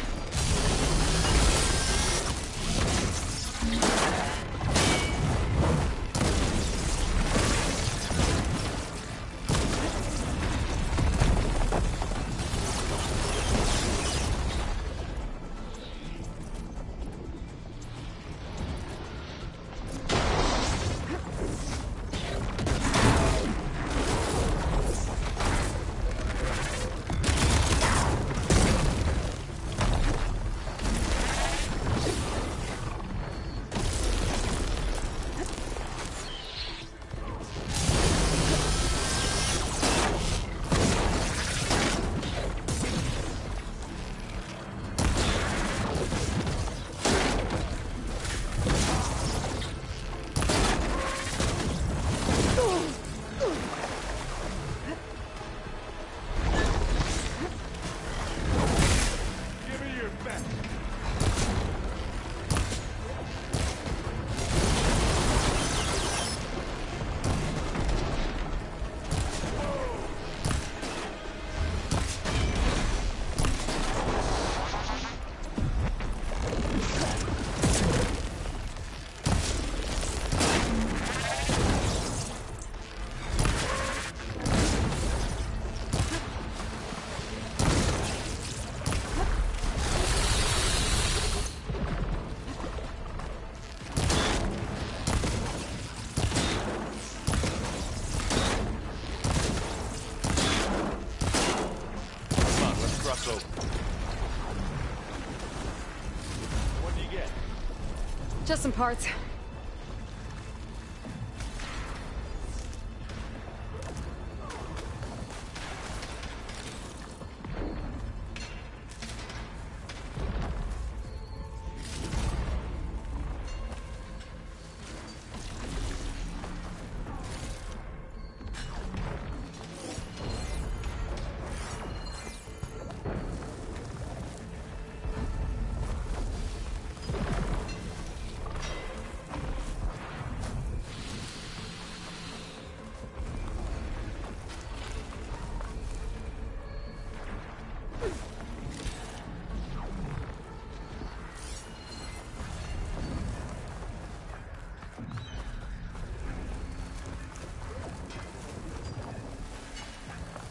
What do you get? Just some parts.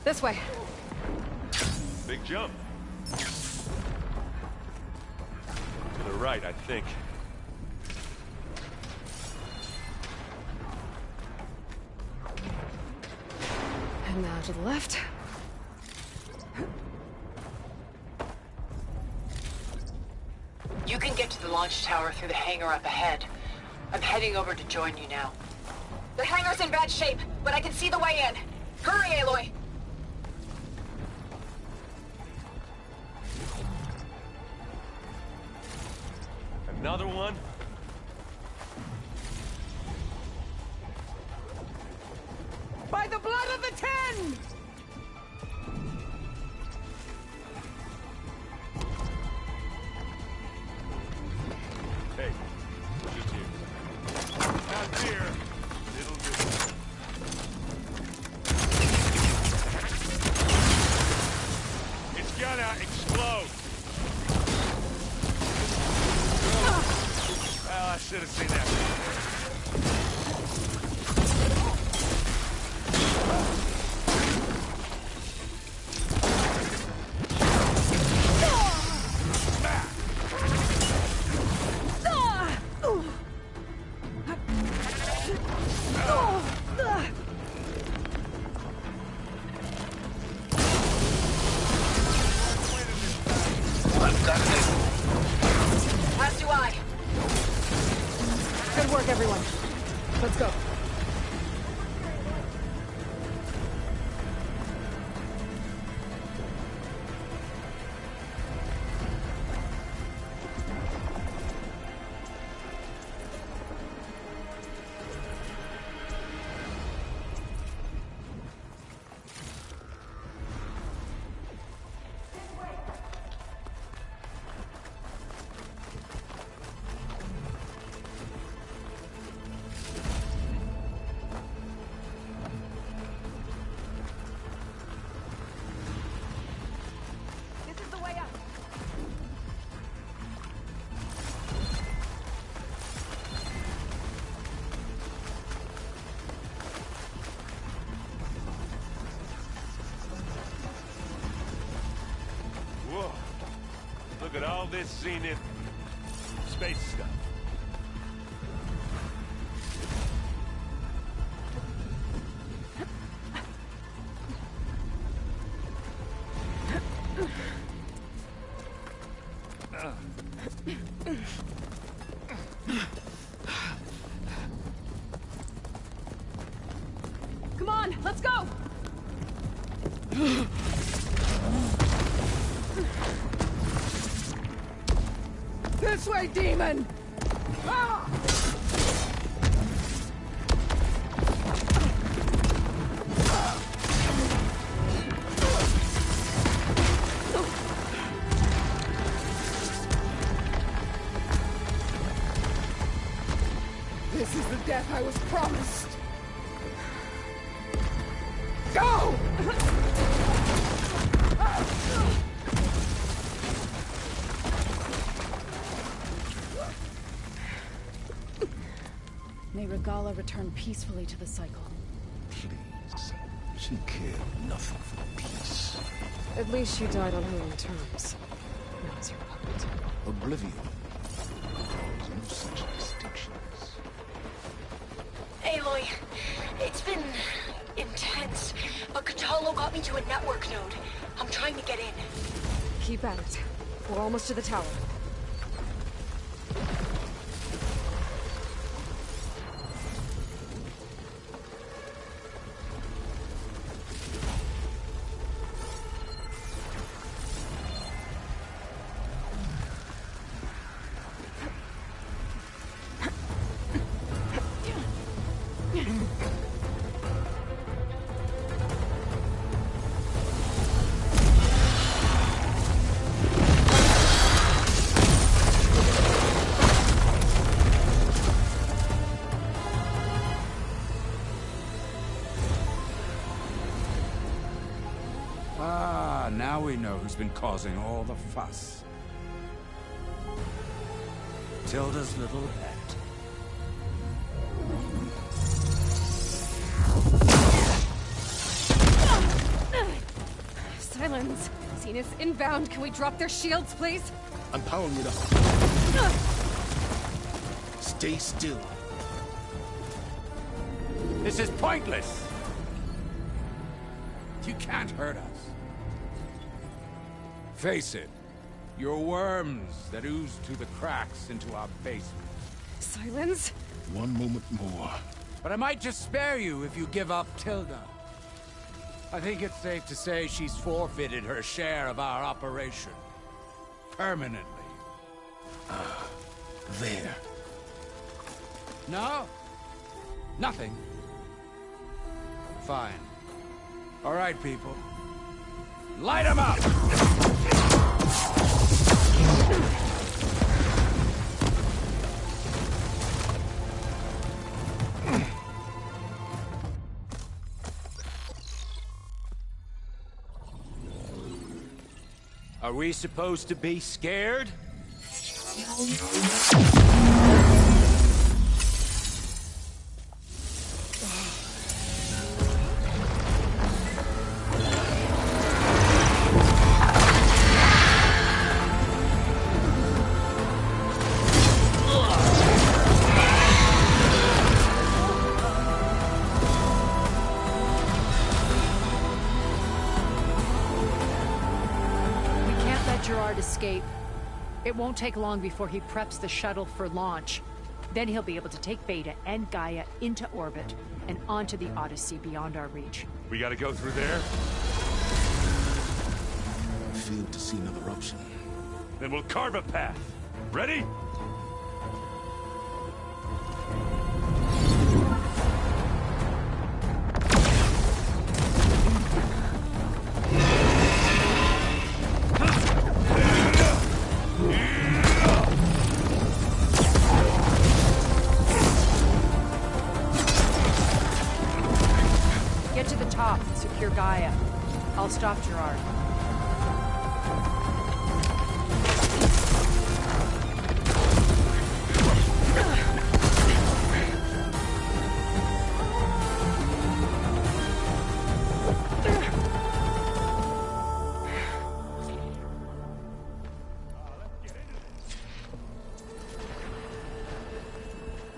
This way. Big jump. To the right, I think. And now to the left. You can get to the launch tower through the hangar up ahead. I'm heading over to join you now. The hangar's in bad shape, but I can see the way in. Hurry, Aloy! Another one? in! Hey, just here. Not here. It'll do. It's gonna explode. Well, I should have seen that. As do I. Good work, everyone. Let's go. This is the way up. Whoa. Look at all this Zenith space stuff. Come on, let's go! This way, demon! Ah! This is the death I was promised. Go! May Regala return peacefully to the cycle. Please. She cared nothing for peace. At least she died on her own terms. Not as your puppet. Oblivion. There's no such distinctions. Aloy, it's been intense, but Catalo got me to a network node. I'm trying to get in. Keep at it. We're almost to the tower. Ah, now we know who's been causing all the fuss. Tilda's little pet. Silence! Zenith inbound. Can we drop their shields, please? I'm powering it up. Stay still. This is pointless! You can't hurt us. Face it, you're worms that ooze through the cracks into our basement. Silence? One moment more. But I might just spare you if you give up Tilda. I think it's safe to say she's forfeited her share of our operation. Permanently. There. No? Nothing? Fine. All right, people. Light them up! Are we supposed to be scared? Escape. It won't take long before he preps the shuttle for launch. Then he'll be able to take Beta and Gaia into orbit and onto the Odyssey beyond our reach. We gotta go through there? I failed to see another option. Then we'll carve a path. Ready? Get to the top, secure Gaia. I'll stop Gerard.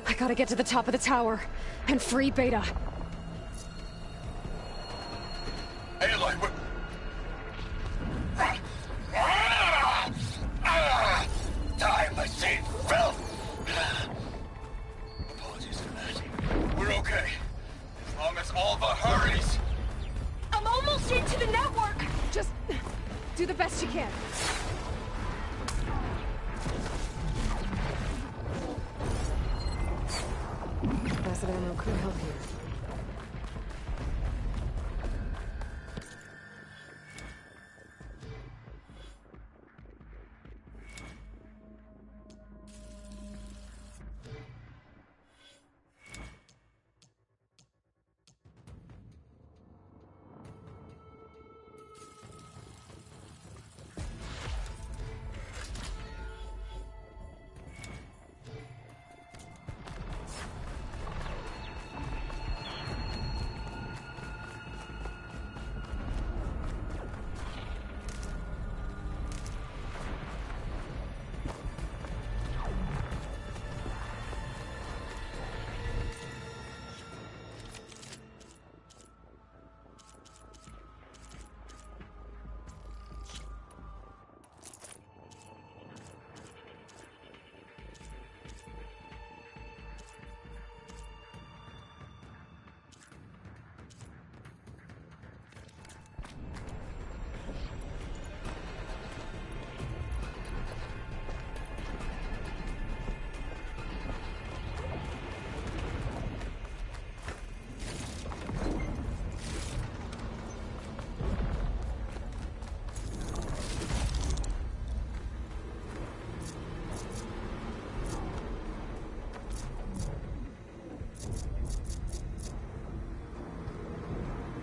I gotta get to the top of the tower and free Beta. Aloy, what? Time machine filth! Apologies for that. We're okay. As long as Alva hurries. I'm almost into the network! Just do the best you can. Acid ammo could help here.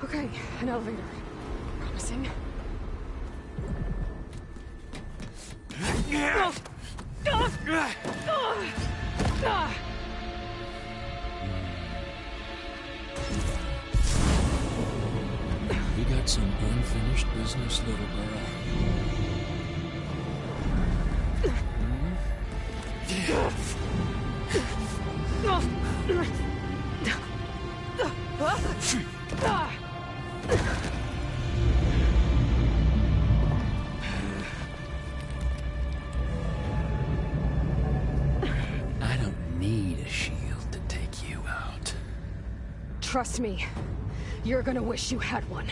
Okay, an elevator. Promising. We got some unfinished business, little girl. I don't need a shield to take you out. Trust me, you're gonna wish you had one.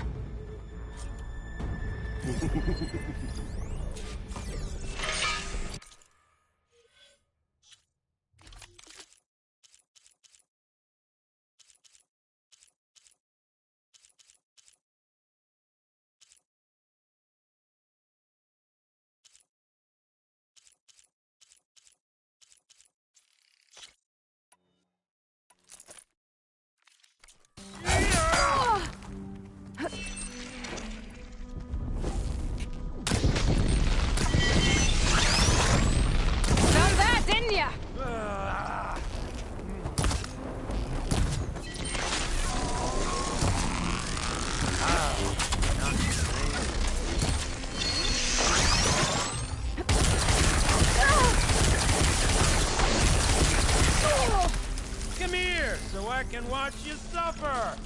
and watch you suffer!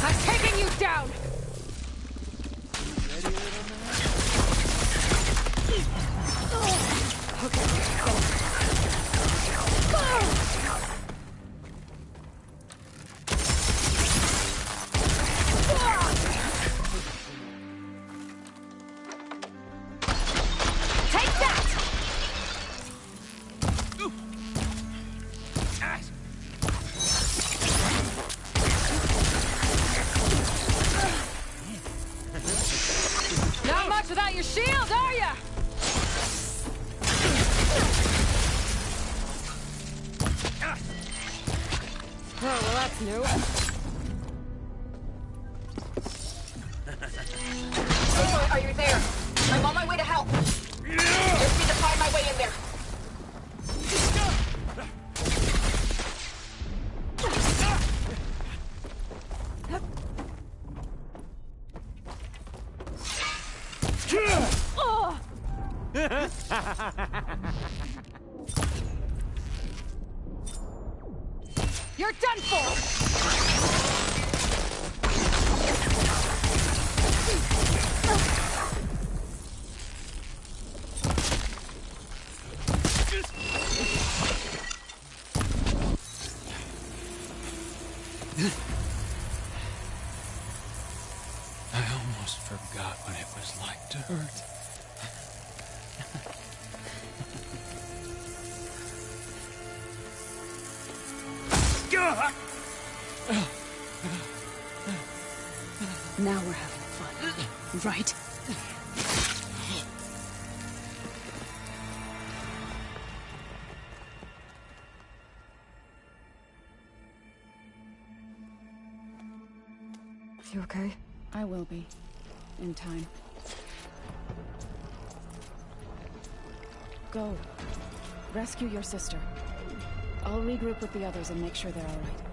I'm taking you down! Ready, little man? Okay. Take that! Not much without your shield, are ya? Oh, well, that's new. Aloy, are you there? I'm on my way to help. Just need to find my way in there. You're done for! I almost forgot what it was like to hurt. Now we're having fun, right? You okay? I will be. In time. Go. Rescue your sister. I'll regroup with the others and make sure they're all right.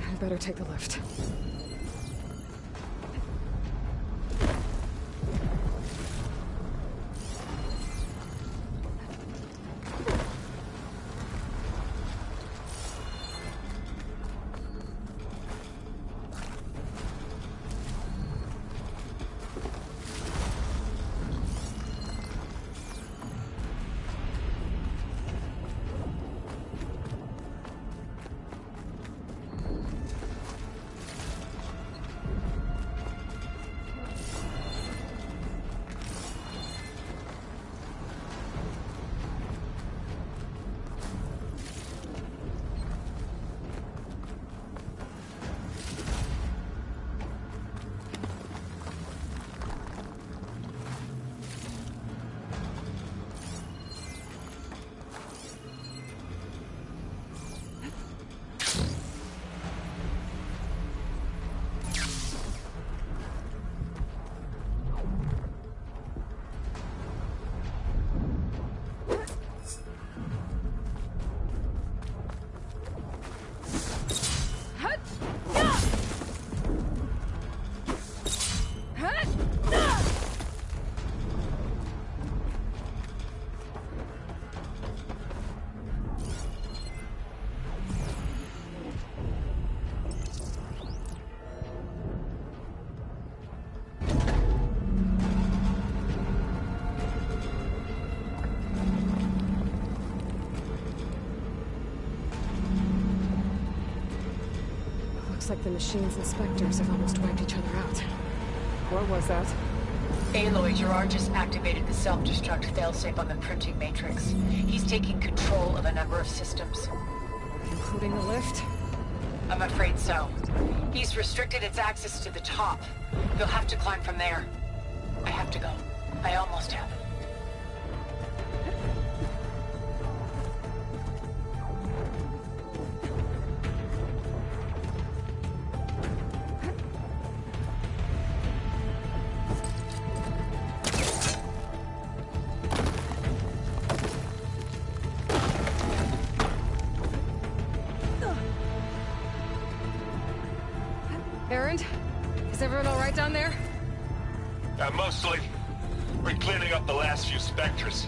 I better take the lift. Looks like the machine's inspectors have almost wiped each other out. What was that? Aloy, Gerard just activated the self-destruct failsafe on the printing matrix. He's taking control of a number of systems. Including the lift? I'm afraid so. He's restricted its access to the top. You'll have to climb from there. I have to go. I almost have. Is everyone all right down there? Mostly. We're cleaning up the last few Spectres.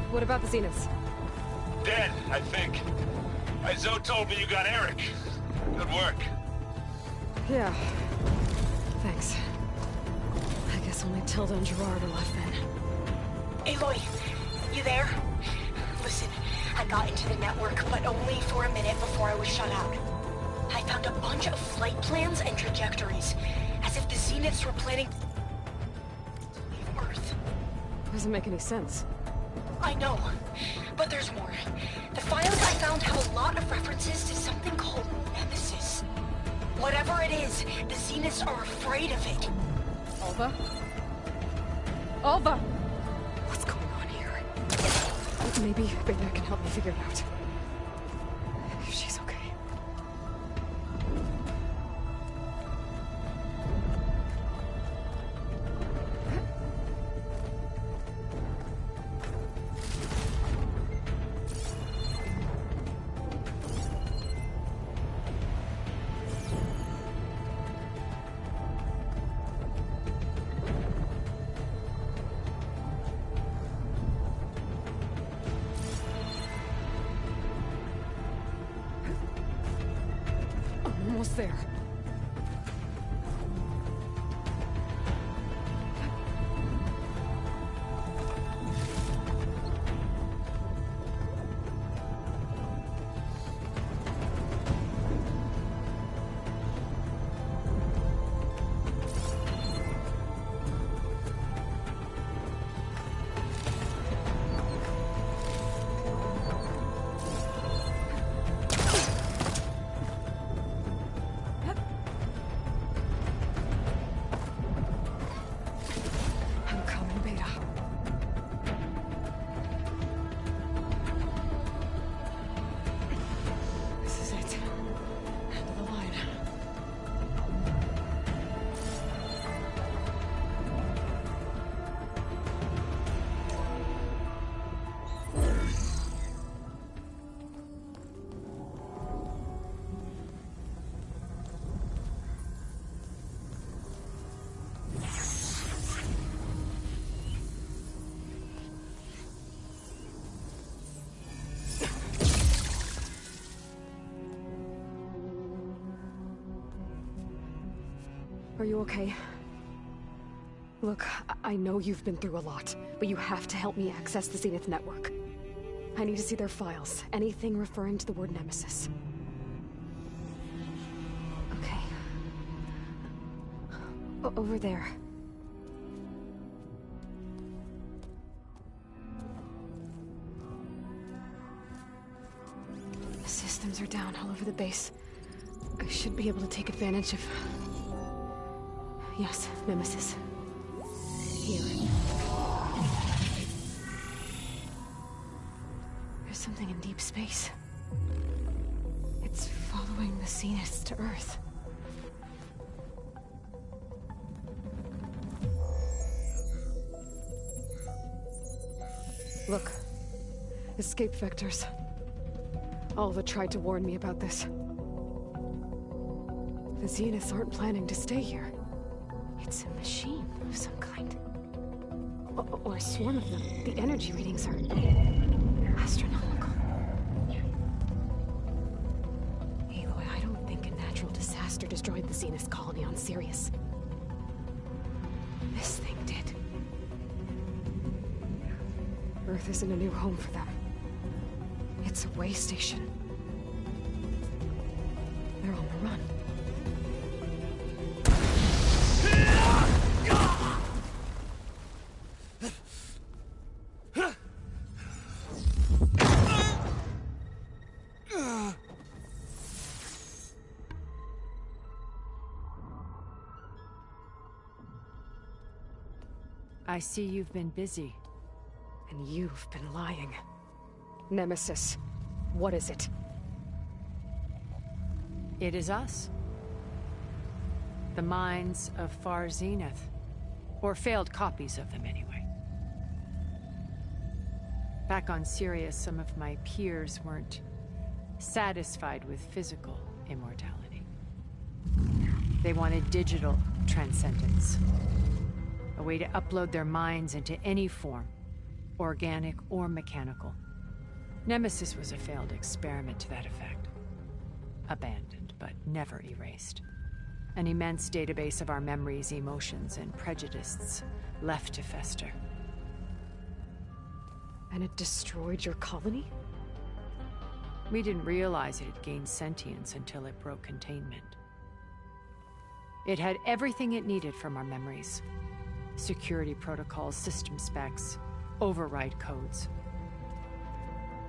What about the Zeniths? Dead, I think. Zoe told me you got Eric. Good work. Yeah. Thanks. I guess only Tilda and Gerard are left then. Aloy, you there? Listen, I got into the network, but only for a minute before I was shut out. I found a bunch of flight plans and trajectories, as if the Zeniths were planning to leave Earth. Doesn't make any sense. I know, but there's more. The files I found have a lot of references to something called Nemesis. Whatever it is, the Zeniths are afraid of it. Alva? Alva! What's going on here? Maybe Beta can help me figure it out. If she's okay. Almost there. Are you okay? Look, I know you've been through a lot, but you have to help me access the Zenith network. I need to see their files, anything referring to the word Nemesis. Okay. Over there. The systems are down all over the base. I should be able to take advantage of... Yes, Nemesis. Here. There's something in deep space. It's following the Zeniths to Earth. Look. Escape vectors. Alva tried to warn me about this. The Zeniths aren't planning to stay here. It's a machine of some kind. Or a swarm of them. The energy readings are... astronomical. Aloy, I don't think a natural disaster destroyed the Zenith colony on Sirius. This thing did. Earth isn't a new home for them. It's a way station. They're on the run. I see you've been busy. And you've been lying. Nemesis, what is it? It is us. The minds of Far Zenith. Or failed copies of them, anyway. Back on Sirius, some of my peers weren't satisfied with physical immortality. They wanted digital transcendence. A way to upload their minds into any form, organic or mechanical. Nemesis was a failed experiment to that effect. Abandoned, but never erased. An immense database of our memories, emotions, and prejudices left to fester. And it destroyed your colony? We didn't realize it had gained sentience until it broke containment. It had everything it needed from our memories. Security protocols, system specs, override codes.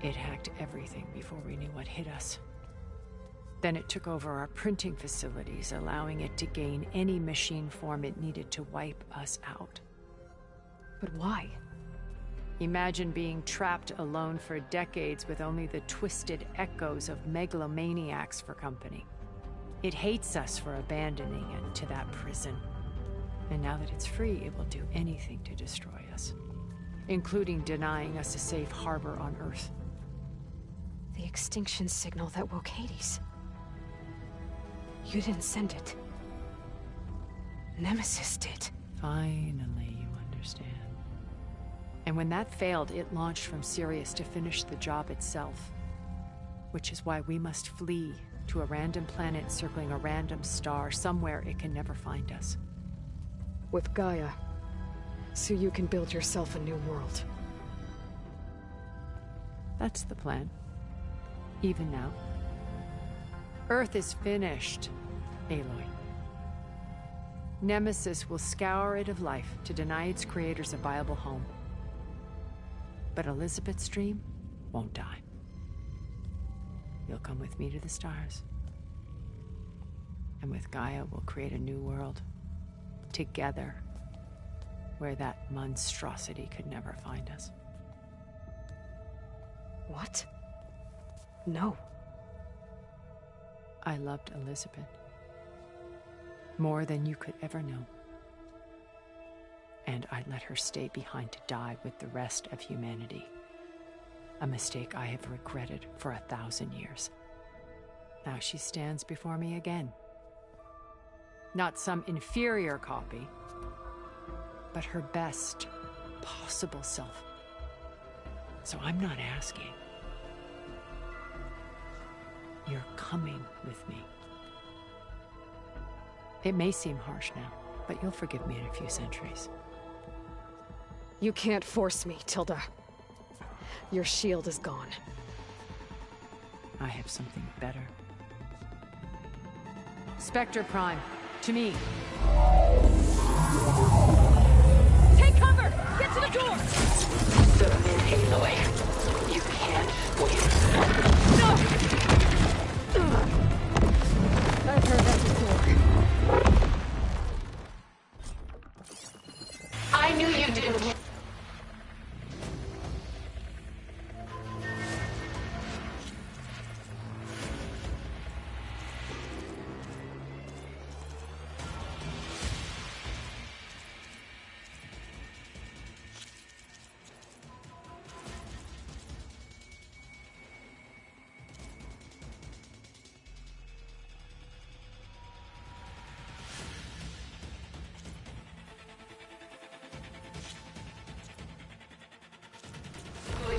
It hacked everything before we knew what hit us. Then it took over our printing facilities, allowing it to gain any machine form it needed to wipe us out. But why? Imagine being trapped alone for decades with only the twisted echoes of megalomaniacs for company. It hates us for abandoning it to that prison. And now that it's free, it will do anything to destroy us, including denying us a safe harbor on Earth. The extinction signal that woke Hades. You didn't send it. Nemesis did. Finally, you understand. And when that failed, it launched from Sirius to finish the job itself. Which is why we must flee to a random planet circling a random star, somewhere it can never find us. With Gaia. So you can build yourself a new world. That's the plan. Even now. Earth is finished, Aloy. Nemesis will scour it of life to deny its creators a viable home. But Elizabeth's dream won't die. You'll come with me to the stars. And with Gaia, we'll create a new world. Together. Where that monstrosity could never find us. What? No. I loved Elizabeth. More than you could ever know. And I let her stay behind to die with the rest of humanity. A mistake I have regretted for 1,000 years. Now she stands before me again. Not some inferior copy, but her best possible self. So I'm not asking. You're coming with me. It may seem harsh now, but you'll forgive me in a few centuries. You can't force me, Tilda. Your shield is gone. I have something better. Spectre Prime, to me. Take cover! Get to the door! Submit, Aloy. You can't win. No! I've heard that before. I knew you didn't.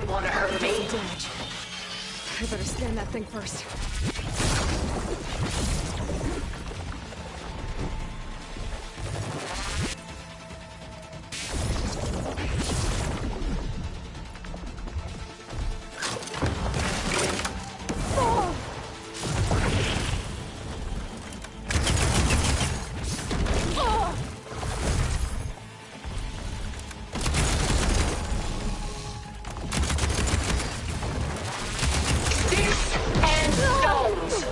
Want to hurt me? Damage. I better scan that thing first.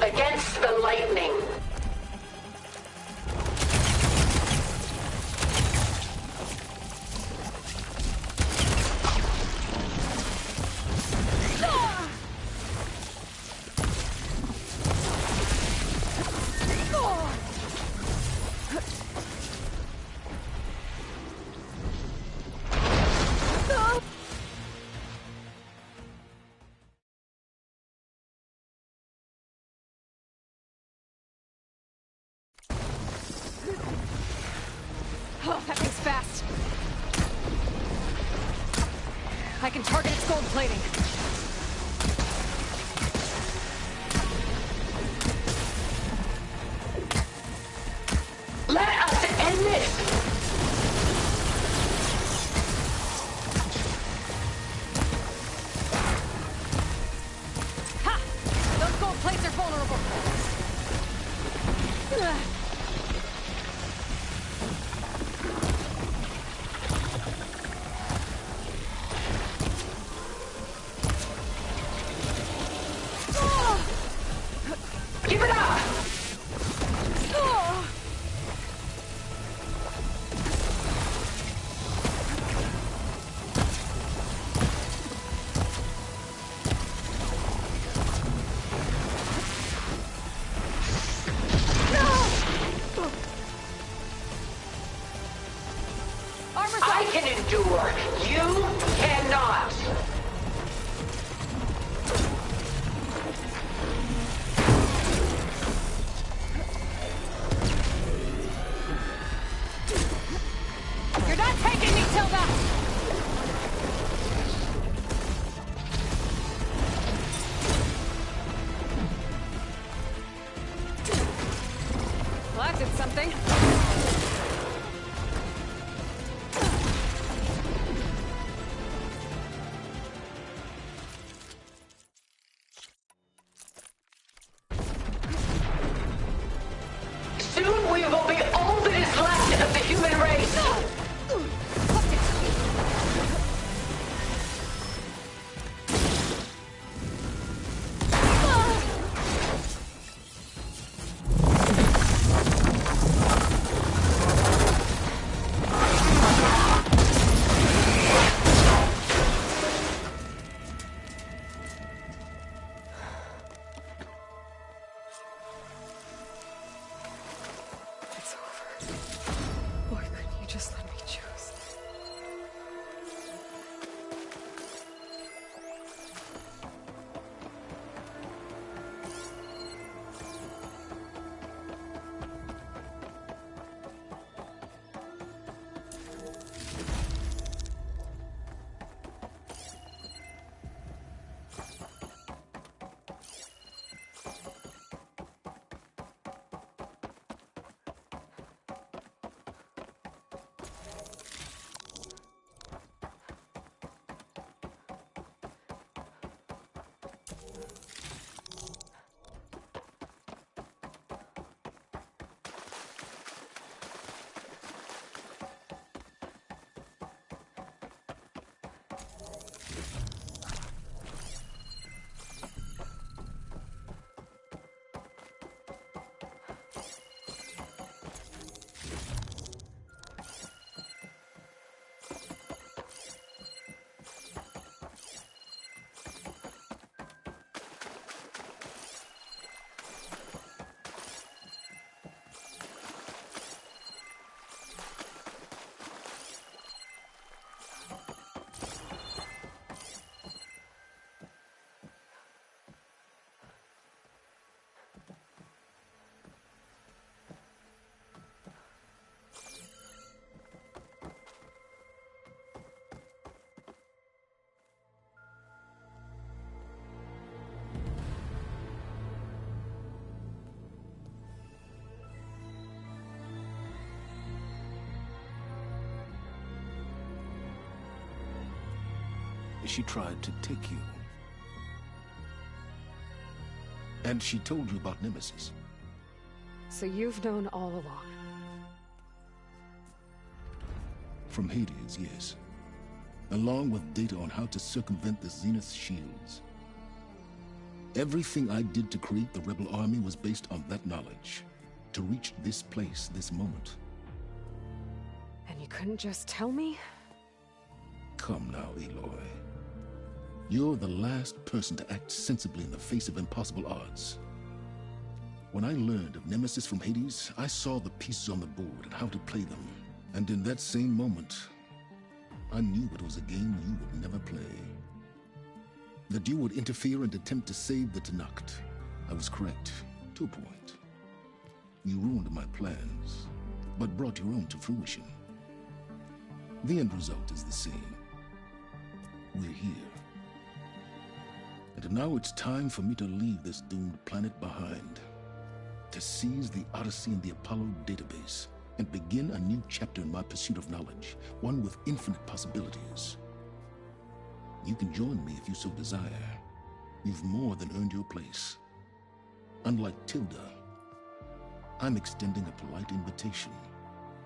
Against the lightning. can target its gold plating. Let us end this! Those gold plates are vulnerable. Give it up! I can endure. You cannot. You're not taking me, Tilda! Well, that did something. Soon we will be all that is left of the human race. It's over. Why couldn't you just let me choose? She tried to take you. And she told you about Nemesis. So you've known all along. From Hades, yes. Along with data on how to circumvent the Zenith shields. Everything I did to create the Rebel Army was based on that knowledge. To reach this place, this moment. And you couldn't just tell me? Come now, Aloy. You're the last person to act sensibly in the face of impossible odds. When I learned of Nemesis from Hades, I saw the pieces on the board and how to play them. And in that same moment, I knew it was a game you would never play. That you would interfere and attempt to save the Tenakth. I was correct, to a point. You ruined my plans, but brought your own to fruition. The end result is the same. we're here. And now it's time for me to leave this doomed planet behind, to seize the Odyssey and the Apollo database, and begin a new chapter in my pursuit of knowledge, one with infinite possibilities. You can join me if you so desire. You've more than earned your place. Unlike Tilda, I'm extending a polite invitation.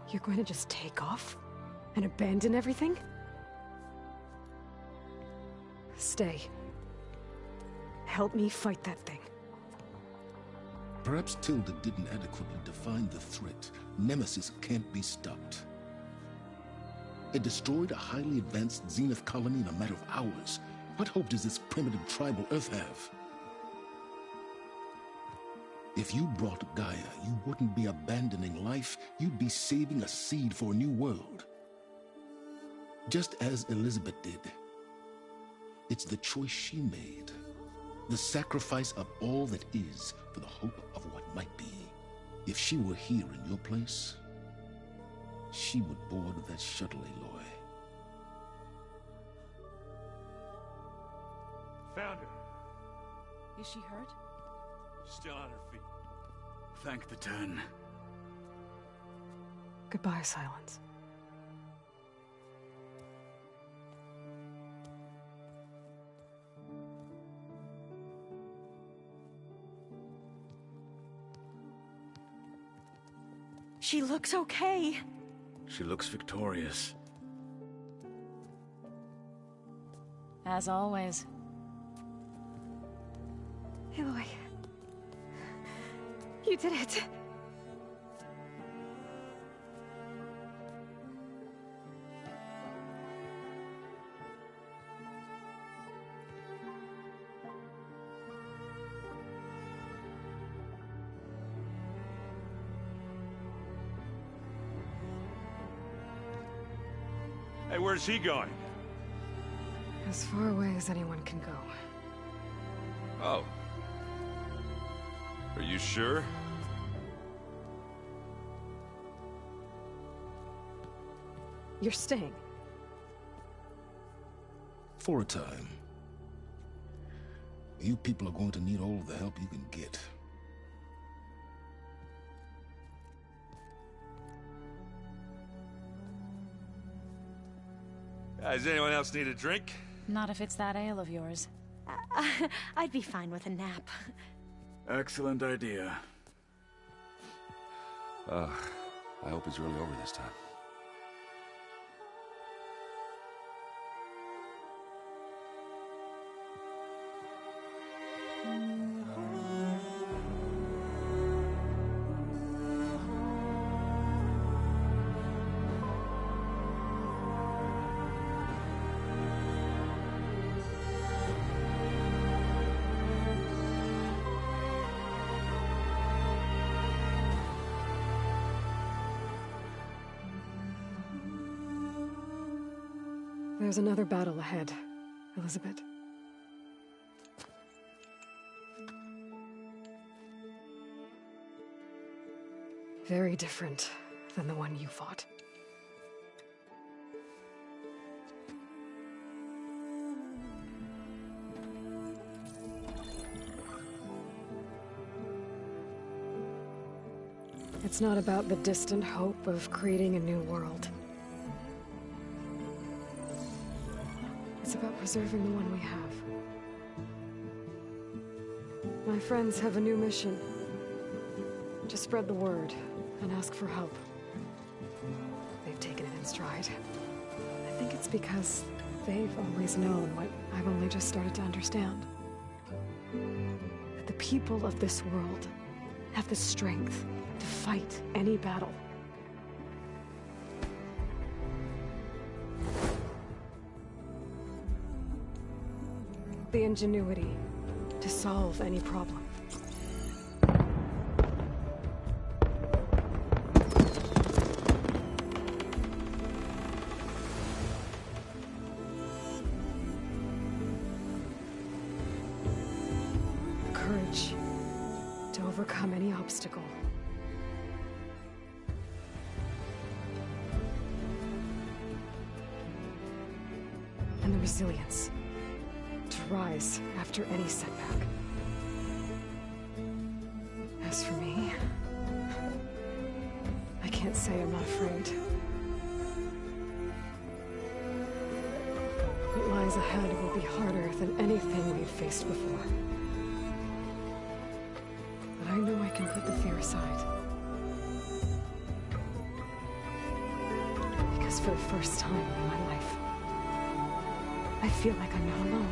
You're going to just take off? And abandon everything? Stay. Help me fight that thing. Perhaps Tilda didn't adequately define the threat. Nemesis can't be stopped. It destroyed a highly advanced Zenith colony in a matter of hours. What hope does this primitive tribal Earth have? If you brought Gaia, you wouldn't be abandoning life, you'd be saving a seed for a new world. Just as Elizabeth did. It's the choice she made. The sacrifice of all that is for the hope of what might be. If she were here in your place, she would board that shuttle, Aloy. Found her. Is she hurt? Still on her feet. Thank the Ten. Goodbye, Silence. She looks okay. She looks victorious. As always. Aloy. You did it. Hey, where's he going? As far away as anyone can go. Oh. Are you sure? You're staying. For a time. You people are going to need all the help you can get. Does anyone else need a drink? Not if it's that ale of yours. I'd be fine with a nap. Excellent idea. I hope it's really over this time. There's another battle ahead, Elizabeth. Very different than the one you fought. It's not about the distant hope of creating a new world. It's about preserving the one we have. My friends have a new mission. To spread the word and ask for help. They've taken it in stride. I think it's because they've always known what I've only just started to understand. That the people of this world have the strength to fight any battle. The ingenuity to solve any problem. Courage to overcome any obstacle. And the resilience. To rise after any setback. As for me, I can't say I'm not afraid. What lies ahead will be harder than anything we've faced before. But I know I can put the fear aside. Because for the first time in my life, I feel like I'm not alone.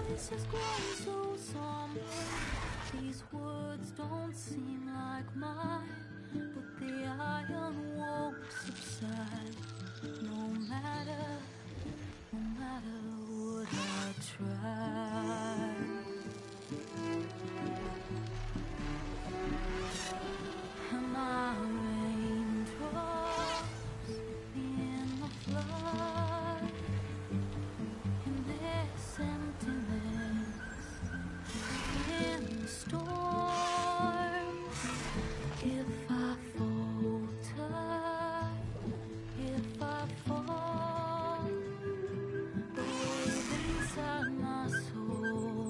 This has grown so somber. These words don't seem like mine, but the iron won't subside. No matter what I try. And my raindrops in the flood, in this emptiness, in the storm. If I falter, if I fall, the wave inside my soul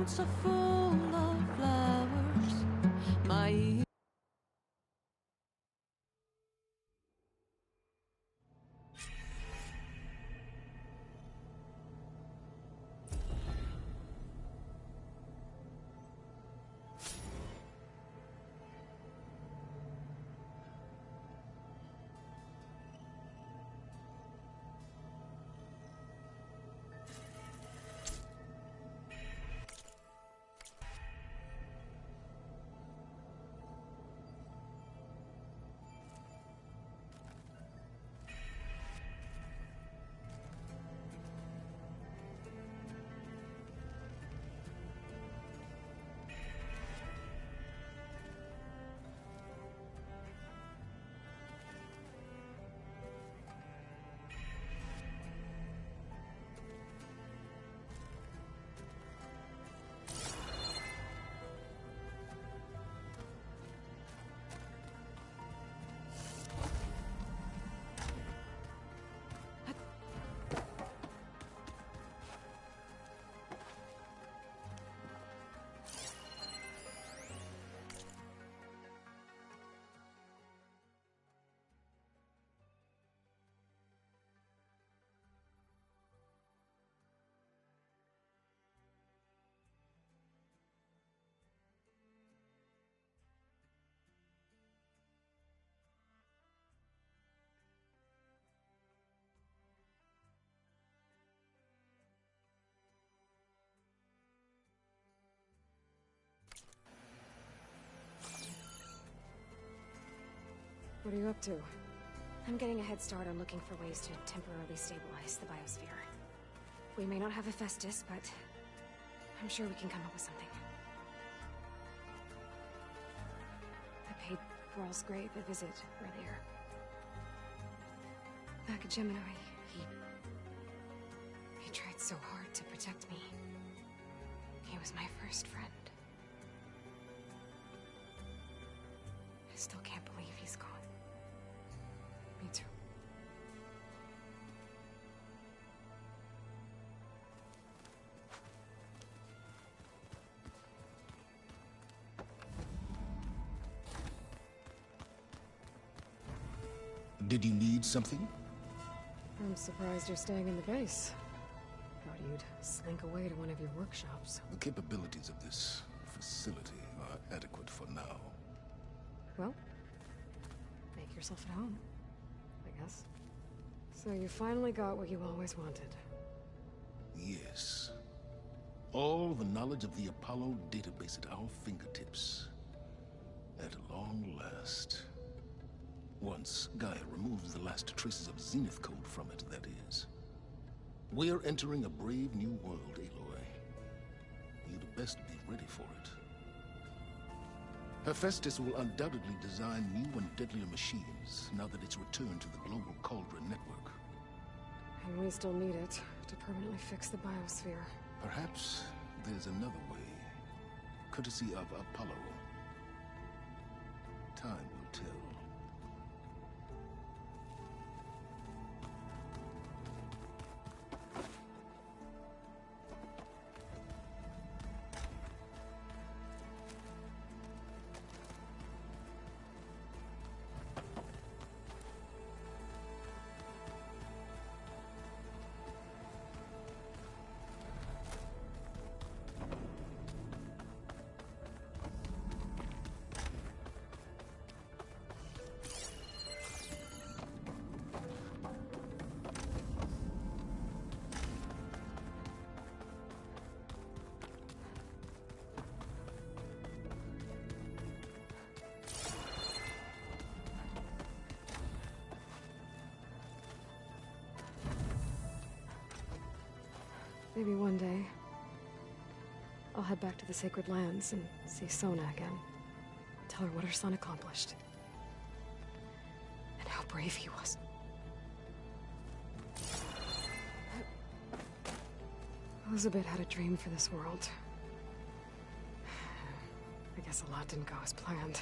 hands are full of flowers. My What are you up to? I'm getting a head start on looking for ways to temporarily stabilize the biosphere. We may not have Hephaestus, but I'm sure we can come up with something. I paid Varl's grave a visit earlier. Back at Gemini, he tried so hard to protect me. He was my first friend. I still can't believe he's gone. Me too. Did you need something? I'm surprised you're staying in the base. Thought you'd slink away to one of your workshops. The capabilities of this facility are adequate for now. Well, make yourself at home, I guess. So you finally got what you always wanted. Yes. All the knowledge of the Apollo database at our fingertips. At long last. Once Gaia removes the last traces of Zenith code from it, that is. We're entering a brave new world, Aloy. You'd best be ready for it. Hephaestus will undoubtedly design new and deadlier machines now that it's returned to the global Cauldron network. And we still need it to permanently fix the biosphere. Perhaps there's another way, courtesy of Apollo. Time will tell. Maybe one day, I'll head back to the Sacred Lands and see Sona again. Tell her what her son accomplished. And how brave he was. Elizabeth had a dream for this world. I guess a lot didn't go as planned.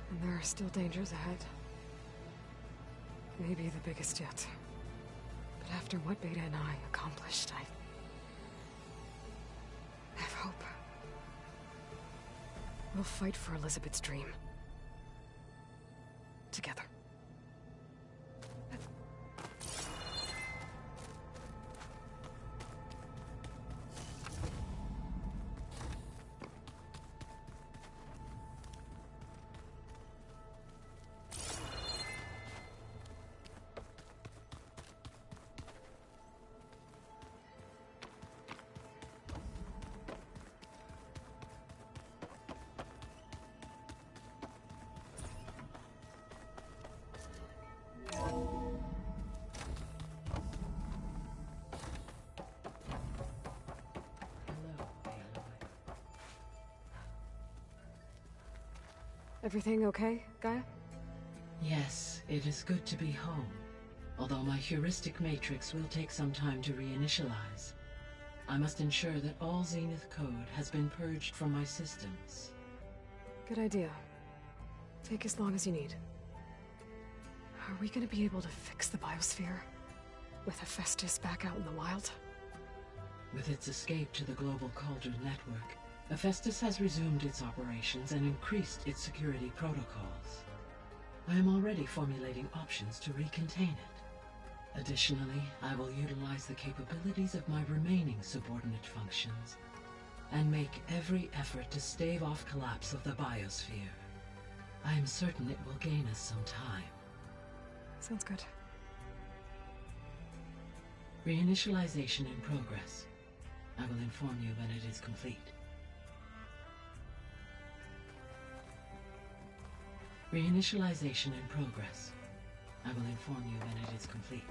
And there are still dangers ahead. Maybe the biggest yet. But after what Beta and I accomplished, hope. We'll fight for Elizabeth's dream. Together. Everything okay, Gaia? Yes, it is good to be home. Although my heuristic matrix will take some time to reinitialize. I must ensure that all Zenith code has been purged from my systems. Good idea. Take as long as you need. Are we gonna be able to fix the biosphere? With Hephaestus back out in the wild? With its escape to the global Cauldron network, Hephaestus has resumed its operations and increased its security protocols. I am already formulating options to recontain it. Additionally, I will utilize the capabilities of my remaining subordinate functions and make every effort to stave off collapse of the biosphere. I am certain it will gain us some time. Sounds good. Reinitialization in progress. I will inform you when it is complete. Reinitialization in progress. I will inform you when it is complete.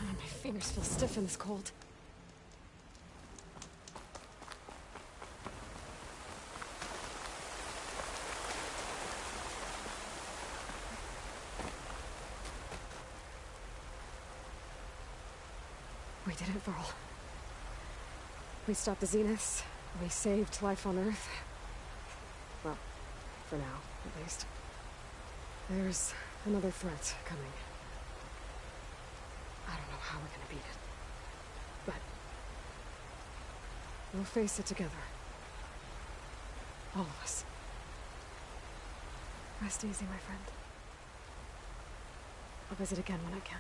My fingers feel stiff in this cold. We did it, Varl. We stopped the Zeniths. We saved life on Earth. Well, for now, at least. There's another threat coming. I don't know how we're gonna beat it. But we'll face it together. All of us. Rest easy, my friend. I'll visit again when I can.